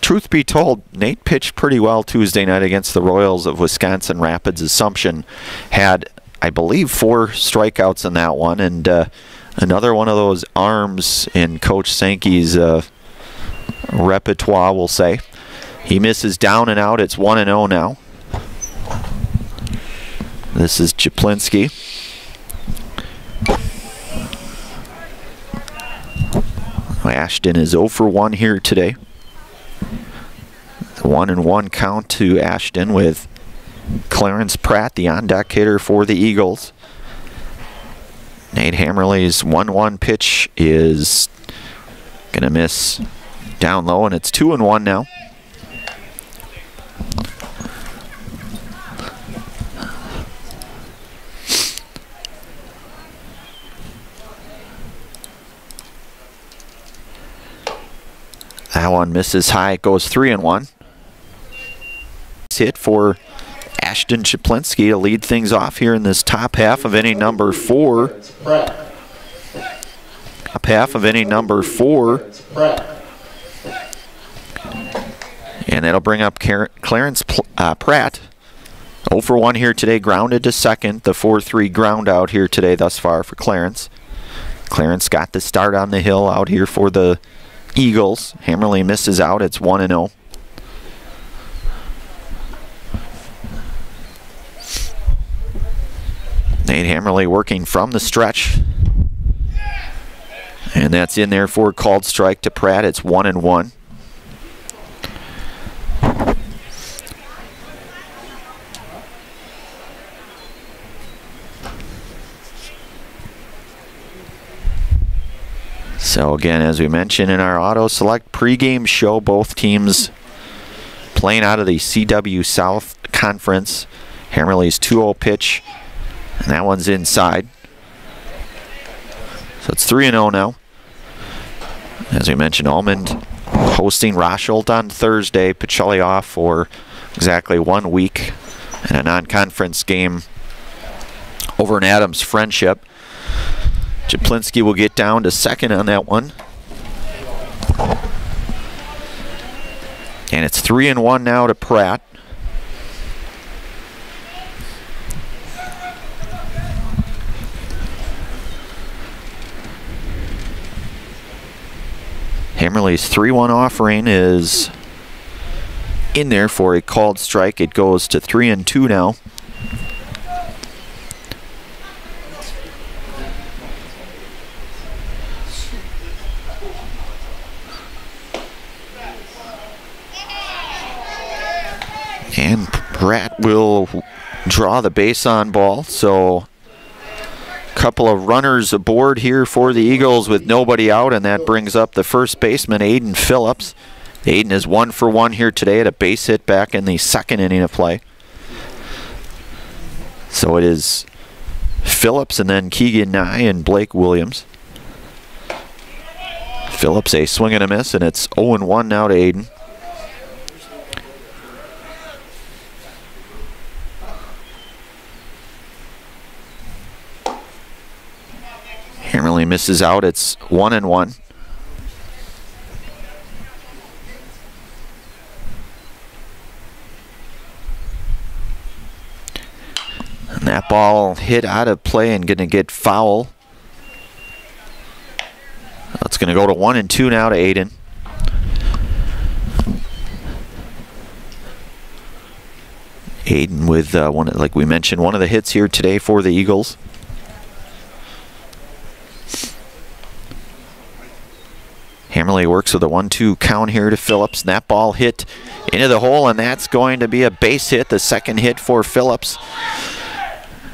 truth be told, Nate pitched pretty well Tuesday night against the Royals of Wisconsin Rapids Assumption. Had, I believe, 4 strikeouts in that one, and another one of those arms in Coach Sankey's repertoire, we'll say. He misses down and out. It's 1-0 now. This is Chaplinski. Ashton is 0 for 1 here today. The 1-1 count to Ashton with Clarence Pratt, the on-deck hitter for the Eagles. Nate Hammerly's 1-1 pitch is going to miss down low, and it's 2-1 now. That one misses high. It goes 3-1. Hit for Ashton Chaplinski to lead things off here in this top half of inning number 4. Top half of inning number 4. And that'll bring up Clarence Pratt. 0 for 1 here today, grounded to second. The 4-3 ground out here today thus far for Clarence. Clarence got the start on the hill out here for the Eagles. Hammerly misses out. It's 1-0. Nate Hammerly working from the stretch. And that's in there for a called strike to Pratt. It's 1-1. So again, as we mentioned in our Auto Select pregame show, both teams playing out of the CW South Conference. Hammerly's 2-0 pitch, and that one's inside. So it's 3-0 now. As we mentioned, Almond hosting Rosholt on Thursday. Pacelli off for exactly 1 week in a non-conference game over in Adams Friendship. Chaplinski will get down to second on that one. And it's 3-1 now to Pratt. Hammerly's 3-1 offering is in there for a called strike. It goes to 3-2 now. And Pratt will draw the base on ball. So a couple of runners aboard here for the Eagles with nobody out, and that brings up the first baseman, Aiden Phillips. Aiden is 1 for 1 here today at a base hit back in the 2nd inning of play. So it is Phillips and then Keegan Nye and Blake Williams. Phillips a swing and a miss, and it's 0-1 now to Aiden. Hammerly misses out. It's 1-1. And that ball hit out of play and going to get foul. It's going to go to 1-2 now to Aiden. Aiden with, like we mentioned, one of the hits here today for the Eagles. Hammerly works with a 1-2 count here to Phillips. And that ball hit into the hole, and that's going to be a base hit, the second hit for Phillips.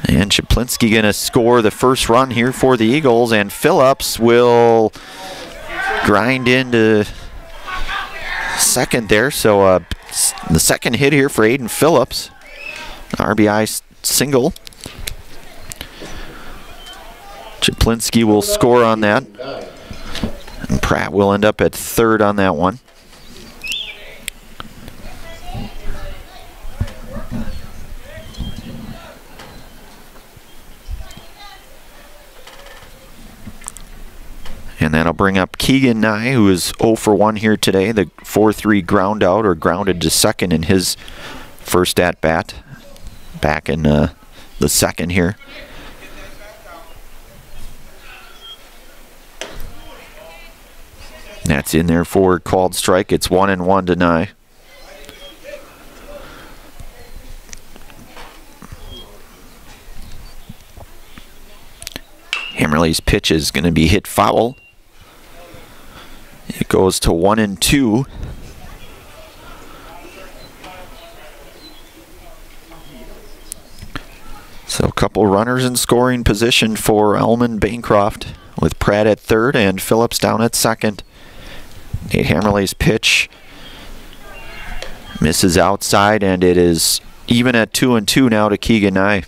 And Chaplinski going to score the first run here for the Eagles, and Phillips will grind into second there. So the second hit here for Aiden Phillips. RBI single. Chaplinski will score on that. And Pratt will end up at third on that one. And that'll bring up Keegan Nye, who is 0 for 1 here today. The 4-3 ground out, or grounded to second in his first at-bat. Back in the second here. That's in there for a called strike. It's 1-1 to Nye. Hammerly's pitch is going to be hit foul. It goes to 1-2. So a couple runners in scoring position for Almond-Bancroft, with Pratt at third and Phillips down at second. Nate Hammerly's pitch misses outside, and it is even at 2-2 now to Keegan Nye.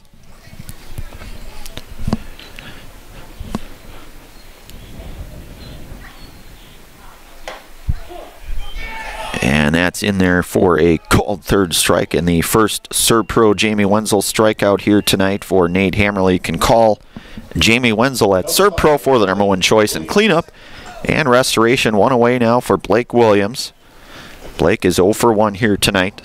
And that's in there for a called third strike. And the first Serb-Pro Jamie Wenzel strikeout here tonight for Nate Hammerly can call Jamie Wenzel at Serb-Pro for the #1 choice and cleanup. And restoration, one away now for Blake Williams. Blake is 0 for 1 here tonight.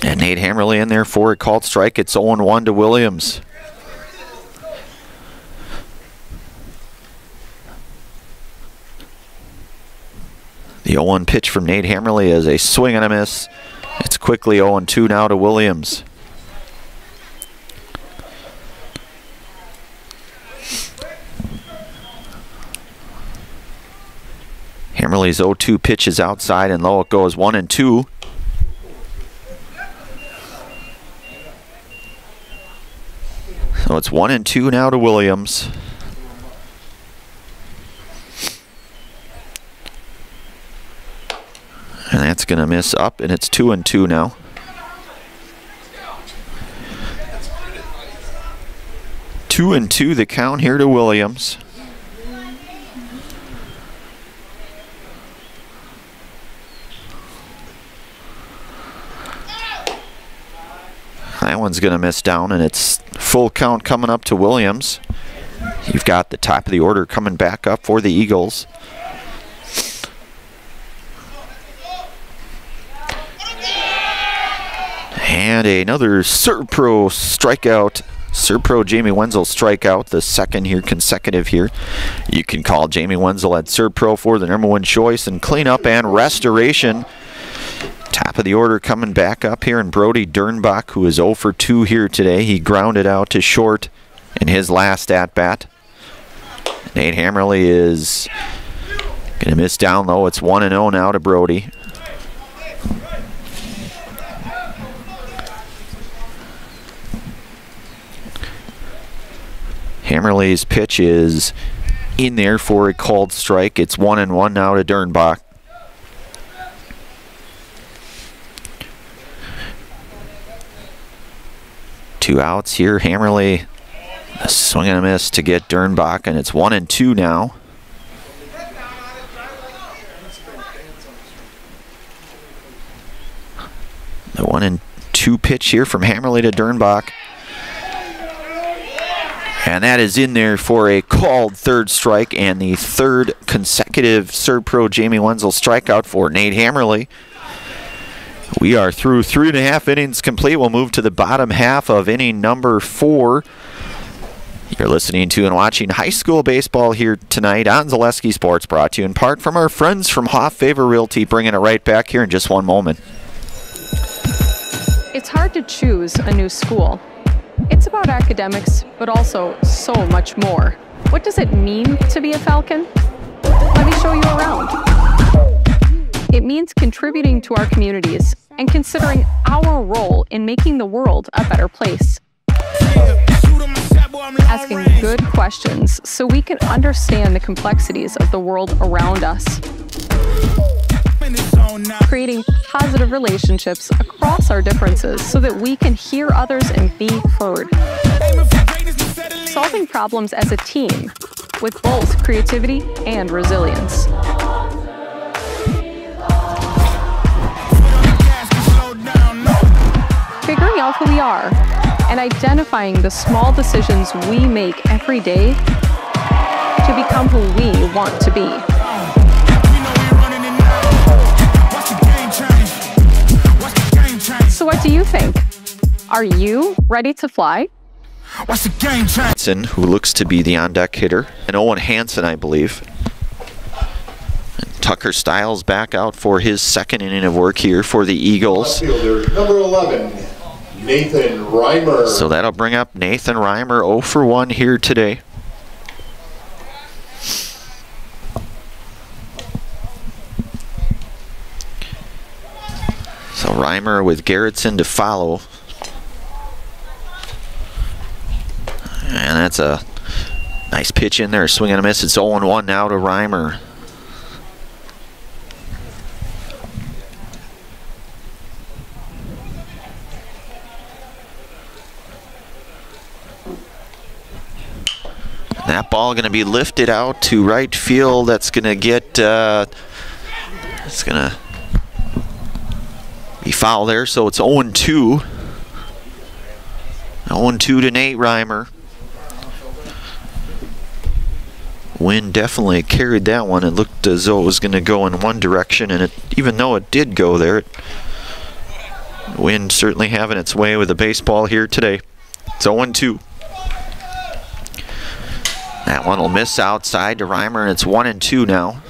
And Nate Hammerly in there for a called strike. It's 0-1 to Williams. The 0-1 pitch from Nate Hammerly is a swing and a miss. It's quickly 0-2 now to Williams. Hammerly's 0-2 pitch is outside and low. It goes 1-2. So it's 1-2 now to Williams. And that's going to miss up, and it's 2-2 now. Two and two the count here to Williams. That one's going to miss down, and it's full count coming up to Williams. You've got the top of the order coming back up for the Eagles. And another Serb-Pro strikeout. Serb-Pro Jamie Wenzel strikeout, the second here consecutive here. You can call Jamie Wenzel at Serb-Pro for the #1 choice and cleanup and restoration. Top of the order coming back up here, and Brody Dernbach, who is 0 for 2 here today. He grounded out to short in his last at-bat. Nate Hammerly is going to miss down low. It's 1-0 now to Brody. Hammerly's pitch is in there for a called strike. It's 1-1 now to Dernbach. Two outs here. Hammerly a swing and a miss to get Dernbach, and it's 1-2 now. The 1-2 pitch here from Hammerly to Dernbach. And that is in there for a called third strike, and the third consecutive Serb-Pro Jamie Wenzel strikeout for Nate Hammerly. We are through 3.5 innings complete. We'll move to the bottom half of inning number 4. You're listening to and watching high school baseball here tonight on Zaleski Sports, brought to you in part from our friends from Hoff Favor Realty. Bringing it right back here in just one moment. It's hard to choose a new school. It's about academics, but also so much more. What does it mean to be a Falcon? Let me show you around. It means contributing to our communities and considering our role in making the world a better place. Asking good questions so we can understand the complexities of the world around us. Creating positive relationships across our differences so that we can hear others and be heard. Solving problems as a team with both creativity and resilience. Figuring out who we are and identifying the small decisions we make every day to become who we want to be. So what do you think? Are you ready to fly? Who looks to be the on-deck hitter, and Owen Hansen, I believe. And Tucker Stiles back out for his second inning of work here for the Eagles. Fielder, number 11, Nathan Reimer. So that'll bring up Nathan Reimer 0 for 1 here today. So Reimer with Gerritsen to follow. And that's a nice pitch in there, swing and a miss. It's 0-1 now to Reimer. That ball going to be lifted out to right field. That's going to get, it's going to be foul there, so it's 0-2. 0-2 to Nate Reimer. Wind definitely carried that one. It looked as though it was going to go in one direction, and even though it did go there, wind certainly having its way with the baseball here today. It's 0-2. That one will miss outside to Reimer, and it's 1-2 now.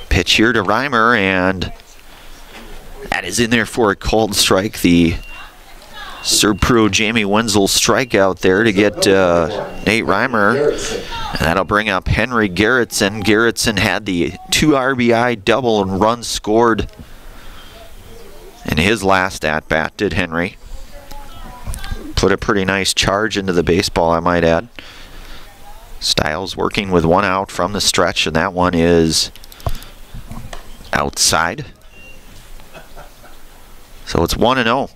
Pitch here to Reimer, and that is in there for a called strike. The Serb Pro Jamie Wenzel strikeout there to get Nate Reimer. And that'll bring up Henry Gerritsen. Gerritsen had the 2 RBI double and runs scored in his last at-bat, did Henry. Put a pretty nice charge into the baseball, I might add. Stiles working with 1 out from the stretch, and that one is outside. So it's 1-0.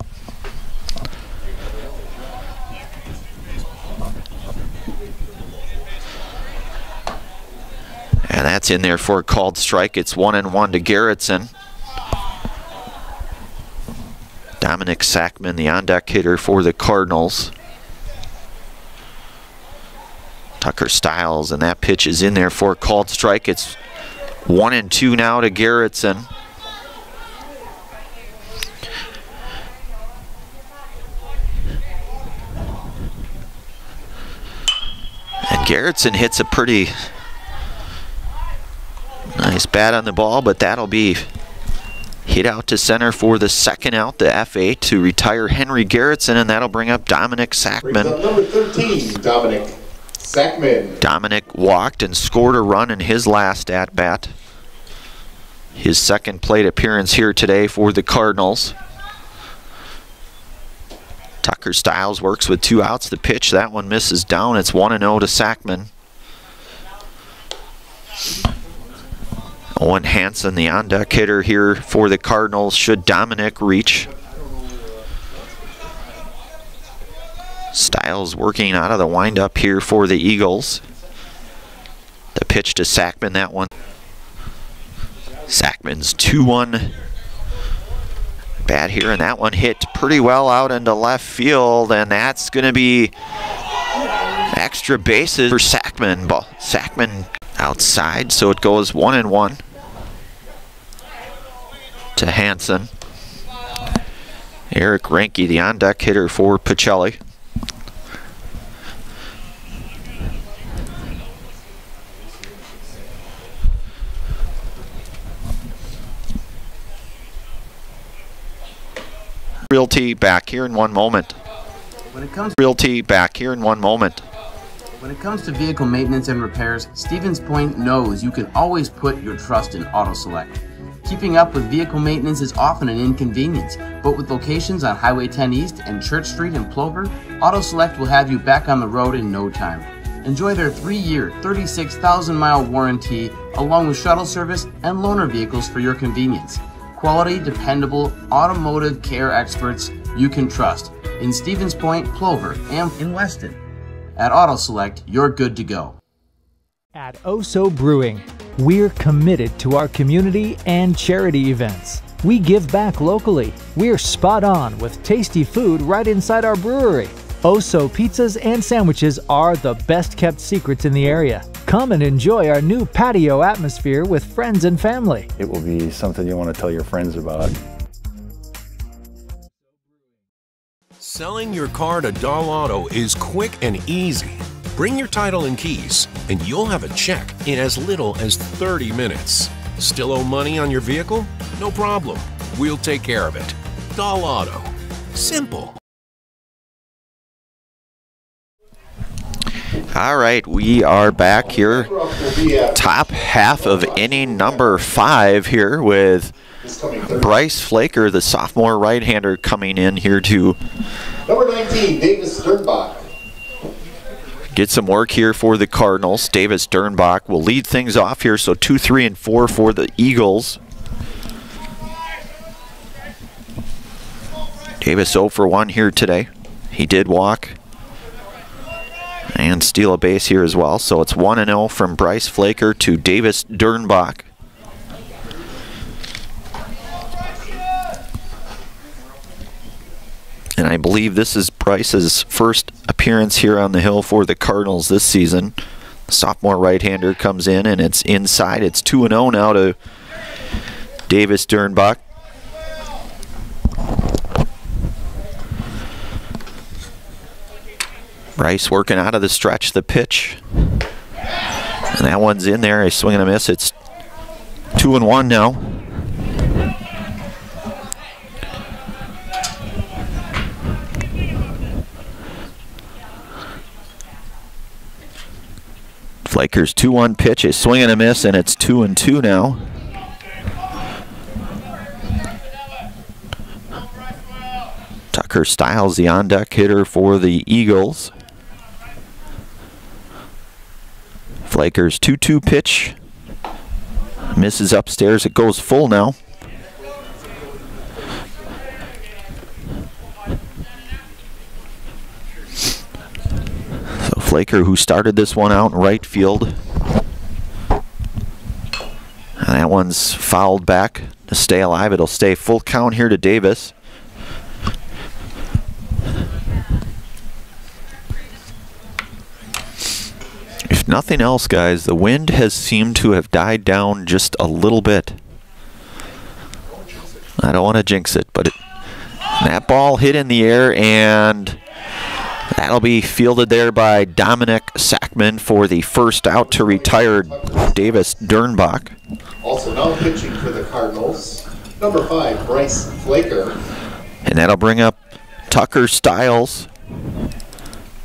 And that's in there for a called strike. It's 1-1 to Gerritsen. Dominic Sackman, the on-deck hitter for the Cardinals. Tucker Stiles, and that pitch is in there for a called strike. It's 1-2 now to Gerritsen. And Gerritsen hits a pretty nice bat on the ball, but that'll be hit out to center for the second out, the FA, to retire Henry Gerritsen, and that'll bring up Dominic Sackman. Number 13, Dominic Sackman. Dominic walked and scored a run in his last at-bat. His second plate appearance here today for the Cardinals. Tucker Stiles works with 2 outs. The pitch, that one misses down. It's 1-0 to Sackman. Owen Hansen, the on-deck hitter here for the Cardinals, should Dominic reach. Stiles working out of the windup here for the Eagles. The pitch to Sackman, that one. Sackman's 2-1 bat here, and that one hit pretty well out into left field, and that's going to be extra bases for Sackman. Sackman outside, so it goes 1-1 to Hansen. Eric Ranke, the on-deck hitter for Pacelli. Realty back here in one moment. Realty back here in one moment. When it comes to vehicle maintenance and repairs, Stevens Point knows you can always put your trust in Auto Select. Keeping up with vehicle maintenance is often an inconvenience, but with locations on Highway 10 East and Church Street in Plover, Auto Select will have you back on the road in no time. Enjoy their 3-year, 36,000-mile warranty, along with shuttle service and loaner vehicles for your convenience. Quality, dependable, automotive care experts you can trust in Stevens Point, Plover, and in Weston. At Auto Select, you're good to go. At Oso Brewing, we're committed to our community and charity events. We give back locally. We're spot on with tasty food right inside our brewery. Oso pizzas and sandwiches are the best kept secrets in the area. Come and enjoy our new patio atmosphere with friends and family. It will be something you want to tell your friends about. Selling your car to Dahl Auto is quick and easy. Bring your title and keys, and you'll have a check in as little as 30 minutes. Still owe money on your vehicle? No problem. We'll take care of it. Dahl Auto. Simple. All right, we are back here. Top half of inning number 5 here with Bryce Flaker, the sophomore right-hander, coming in here to Number 19, Davis Sternbach. Get some work here for the Cardinals. Davis Dernbach will lead things off here, so 2, 3, and 4 for the Eagles. Davis 0 for 1 here today. He did walk and steal a base here as well, so it's 1-0 from Bryce Flaker to Davis Dernbach. And I believe this is Bryce's first appearance here on the hill for the Cardinals this season. Sophomore right-hander comes in, and it's inside. It's 2-0 now to Davis Dernbach. Bryce working out of the stretch, the pitch. And that one's in there, a swing and a miss. It's 2-1 now. Flaker's 2-1 pitch, a swing and a miss, and it's 2-2 now. Tucker Stiles, the on-deck hitter for the Eagles. Flaker's 2-2 pitch. Misses upstairs, it goes full now. Flaker, who started this one out in right field. And that one's fouled back to stay alive. It'll stay full count here to Davis. If nothing else, guys, the wind has seemed to have died down just a little bit. I don't want to jinx it, but that ball hit in the air, and that'll be fielded there by Dominic Sackman for the first out to retire Davis Dernbach. Also now pitching for the Cardinals, number 5, Bryce Flaker. And that'll bring up Tucker Stiles.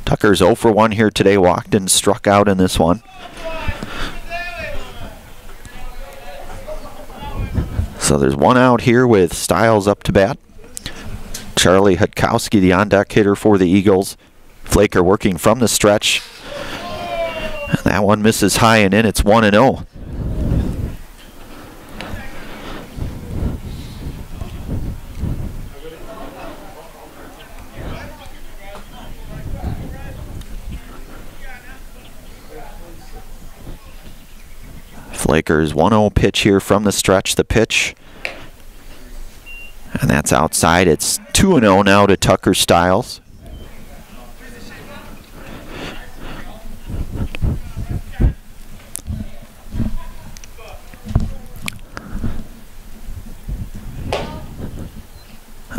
Tucker's 0 for 1 here today, walked and struck out in this one. So there's one out here with Stiles up to bat. Charlie Hutkowski, the on-deck hitter for the Eagles. Flaker working from the stretch. And that one misses high and in. It's 1-0. Flaker's 1-0 pitch here from the stretch. The pitch. And that's outside. It's 2-0 now to Tucker Stiles.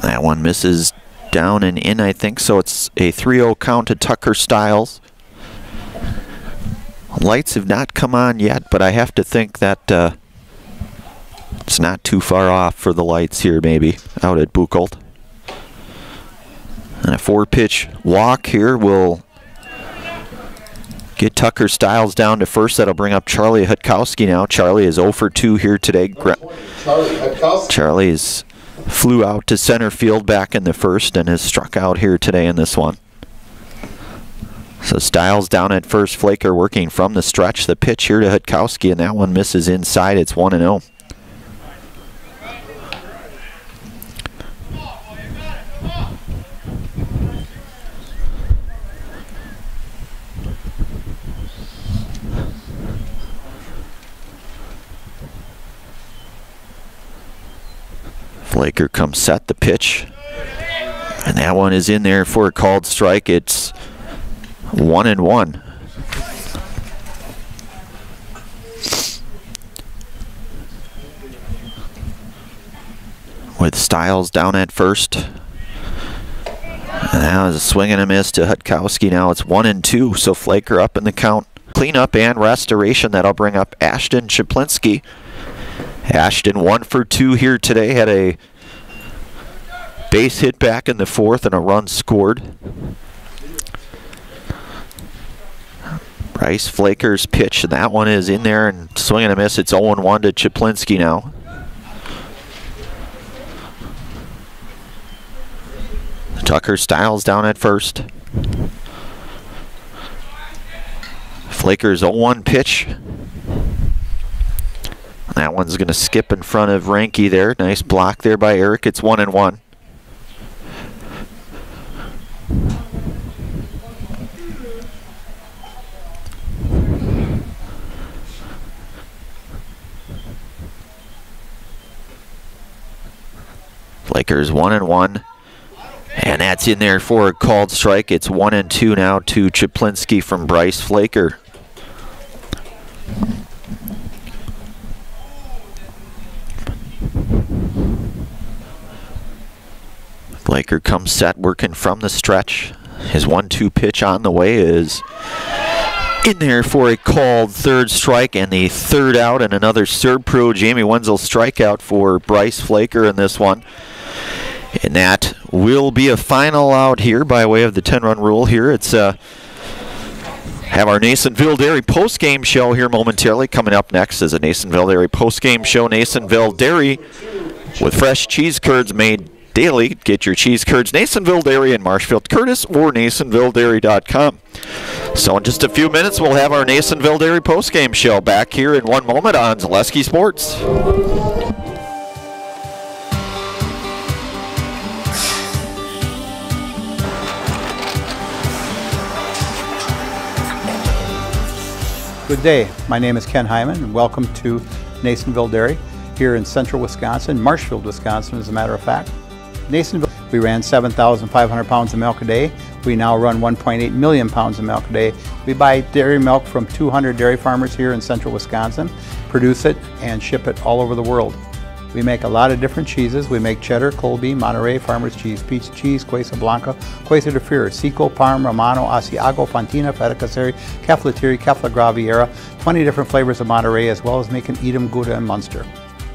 That one misses down and in, I think, so it's a 3-0 count to Tucker Stiles. Lights have not come on yet, but I have to think that it's not too far off for the lights here, maybe, out at Buchholz. And a 4-pitch walk here will get Tucker Stiles down to first. That'll bring up Charlie Hutkowski now. Charlie is 0 for 2 here today. Charlie flew out to center field back in the first and has struck out here today in this one. So Stiles down at first. Flaker working from the stretch. The pitch here to Hutkowski, and that one misses inside. It's 1-0. Flaker comes set the pitch, and that one is in there for a called strike. It's 1-1. With Stiles down at first. And now is a swing and a miss to Hutkowski. Now it's 1-2, so Flaker up in the count. Cleanup and restoration. That'll bring up Ashton Chaplinski. Ashton 1 for 2 here today. Had a base hit back in the fourth and a run scored. Bryce Flaker's pitch, and that one is in there and swing and a miss. It's 0-1 to Chaplinski now. Tucker Stiles down at first. Flaker's 0-1 pitch. That one's going to skip in front of Ranke there. Nice block there by Eric. It's 1-1. Flaker's 1-1. And that's in there for a called strike. It's 1-2 now to Chaplinski from Bryce Flaker. Flaker comes set, working from the stretch. His 1-2 pitch on the way is in there for a called third strike and the third out, and another Serb-Pro Jamie Wenzel strikeout for Bryce Flaker in this one. And that will be a final out here by way of the 10-run rule here. It's have our Nasonville Dairy post-game show here momentarily. Coming up next is a Nasonville Dairy post-game show. Nasonville Dairy with fresh cheese curds made daily. Get your cheese curds, Nasonville Dairy in Marshfield Curtis or NasonvilleDairy.com. So in just a few minutes, we'll have our Nasonville Dairy post-game show back here in one moment on Zaleski Sports. Good day. My name is Ken Hyman, and welcome to Nasonville Dairy here in central Wisconsin, Marshfield, Wisconsin, as a matter of fact. Nasonville, we ran 7,500 pounds of milk a day. We now run 1.8 million pounds of milk a day. We buy dairy milk from 200 dairy farmers here in central Wisconsin, produce it, and ship it all over the world. We make a lot of different cheeses. We make cheddar, Colby, Monterey, Farmer's Cheese, Peach Cheese, Quesa Blanca, Quesa de Fury, Seco, Parm, Romano, Asiago, Fontina, Feta Caseri, Caflatiri, Cafla Graviera, 20 different flavors of Monterey, as well as making Edam, Gouda, and Munster.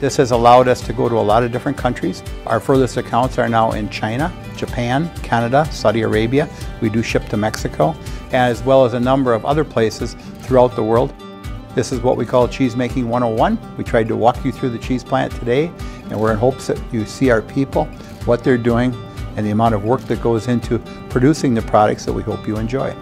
This has allowed us to go to a lot of different countries. Our furthest accounts are now in China, Japan, Canada, Saudi Arabia. We do ship to Mexico, as well as a number of other places throughout the world. This is what we call Cheese Making 101. We tried to walk you through the cheese plant today, and we're in hopes that you see our people, what they're doing, and the amount of work that goes into producing the products that we hope you enjoy.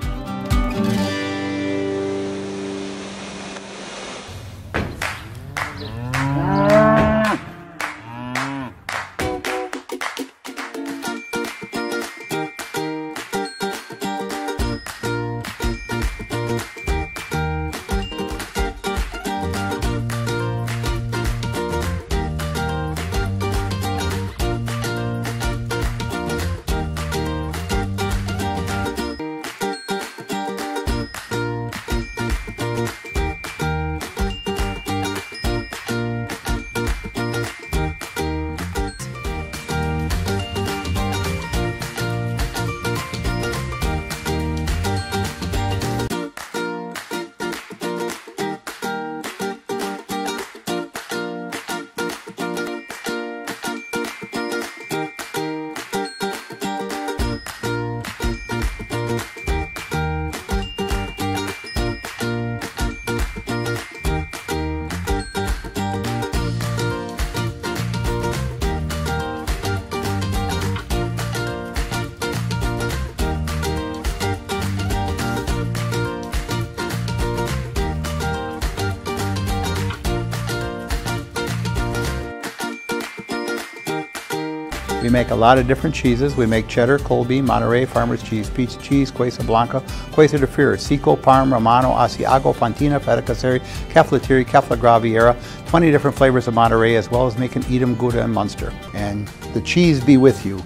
We make a lot of different cheeses. We make cheddar, Colby, Monterey, Farmer's Cheese, Pizza Cheese, Quesa Blanca, Quesa de Freer, Seco, Parm, Romano, Asiago, Fontina, Feta Caseri, Caflatiri, Cafla Graviera, 20 different flavors of Monterey, as well as making Edam, Gouda, and Munster. And the cheese be with you.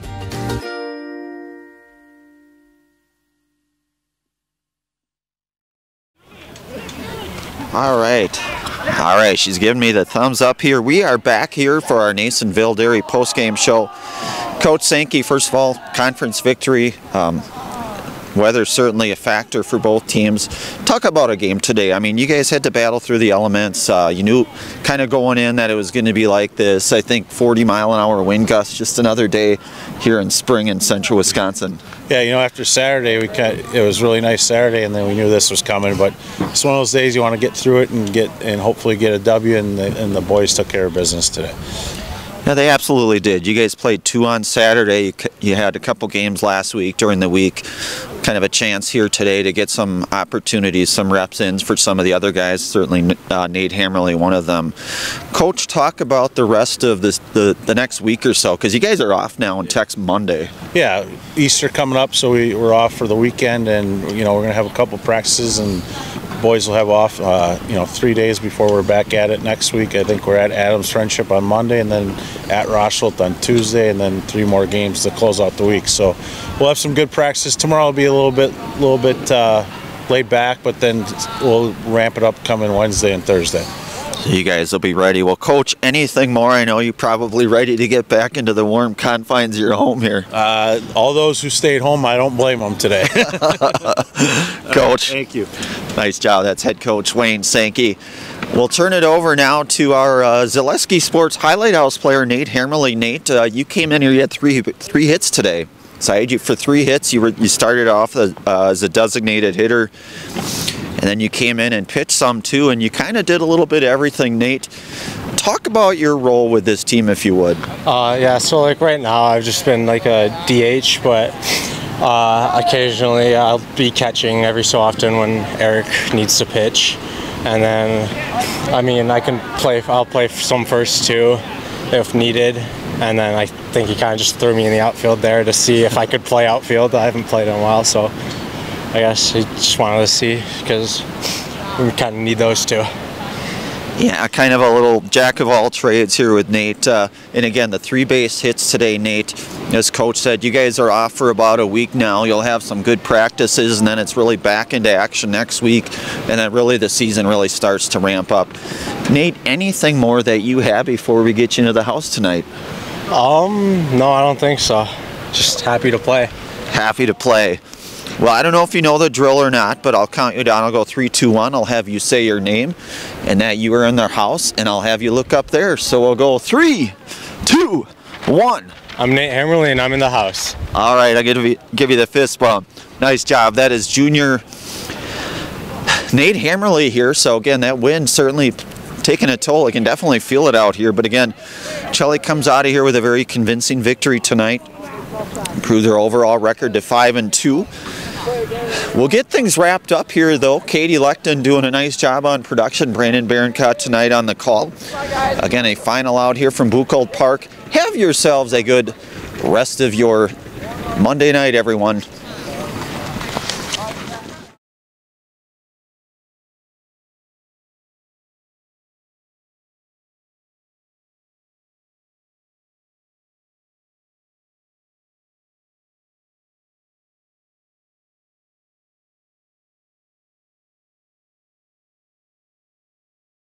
All right, she's giving me the thumbs up here. We are back here for our Nasonville Dairy post-game show. Coach Sankey, first of all, conference victory. Weather's certainly a factor for both teams. Talk about a game today. I mean, you guys had to battle through the elements. You knew kind of going in that it was going to be like this. I think 40-mile-an-hour wind gusts. Just another day here in spring in central Wisconsin. Yeah, you know, after Saturday, it was really nice Saturday, and then we knew this was coming. But it's one of those days you want to get through it and hopefully get a W. And the boys took care of business today. Yeah, they absolutely did. You guys played 2 on Saturday. You had a couple games last week during the week. Kind of a chance here today to get some opportunities, some reps in for some of the other guys. Certainly Nate Hammerly, one of them. Coach, talk about the rest of the next week or so, because you guys are off now until Monday. Yeah, Easter coming up, so we're off for the weekend, and we're going to have a couple practices, and boys will have off 3 days before we're back at it next week. I think we're at Adams Friendship on Monday, and then at Rochelt on Tuesday, and then 3 more games to close out the week. So we'll have some good practices. Tomorrow will be a little bit laid back, but then we'll ramp it up coming Wednesday and Thursday. So you guys will be ready. Well, Coach, anything more? I know you're probably ready to get back into the warm confines of your home here. All those who stayed home, I don't blame them today. Coach, thank you. Nice job. That's head coach Wayne Sankey. We'll turn it over now to our Zaleski Sports Highlight House player, Nate Hammerly. Nate, you came in here, you had three hits today. So I had you for 3 hits. You started off as a designated hitter, and then you came in and pitched some too, and you kind of did a little bit of everything. Nate, talk about your role with this team, if you would. Yeah, so like right now I've just been like a DH, but occasionally I'll be catching every so often when Eric needs to pitch. And then, I mean, I'll play some first too, if needed. And then I think he kind of just threw me in the outfield there to see if I could play outfield. I haven't played in a while, so I guess he just wanted to see, because we kind of need those two. Yeah, kind of a little jack of all trades here with Nate. And again, the 3 base hits today, Nate. As Coach said, you guys are off for about a week now. You'll have some good practices, and then it's really back into action next week. And then really the season really starts to ramp up. Nate, anything more that you have before we get you into the house tonight? No, I don't think so. Just happy to play. Happy to play. Well, I don't know if you know the drill or not, but I'll count you down. I'll go 3, 2, 1. I'll have you say your name and that you are in their house, and I'll have you look up there. So we'll go 3, 2, 1. I'm Nate Hammerly, and I'm in the house. All right, I'll give you the fist bump. Nice job. That is junior Nate Hammerly here. So again, that win certainly taking a toll. I can definitely feel it out here. But again, Chelly comes out of here with a very convincing victory tonight. Improved their overall record to 5-2. We'll get things wrapped up here, though. Katie Lecton doing a nice job on production. Brandon Baroncott tonight on the call. Again, a final out here from Buchholz Park. Have yourselves a good rest of your Monday night, everyone.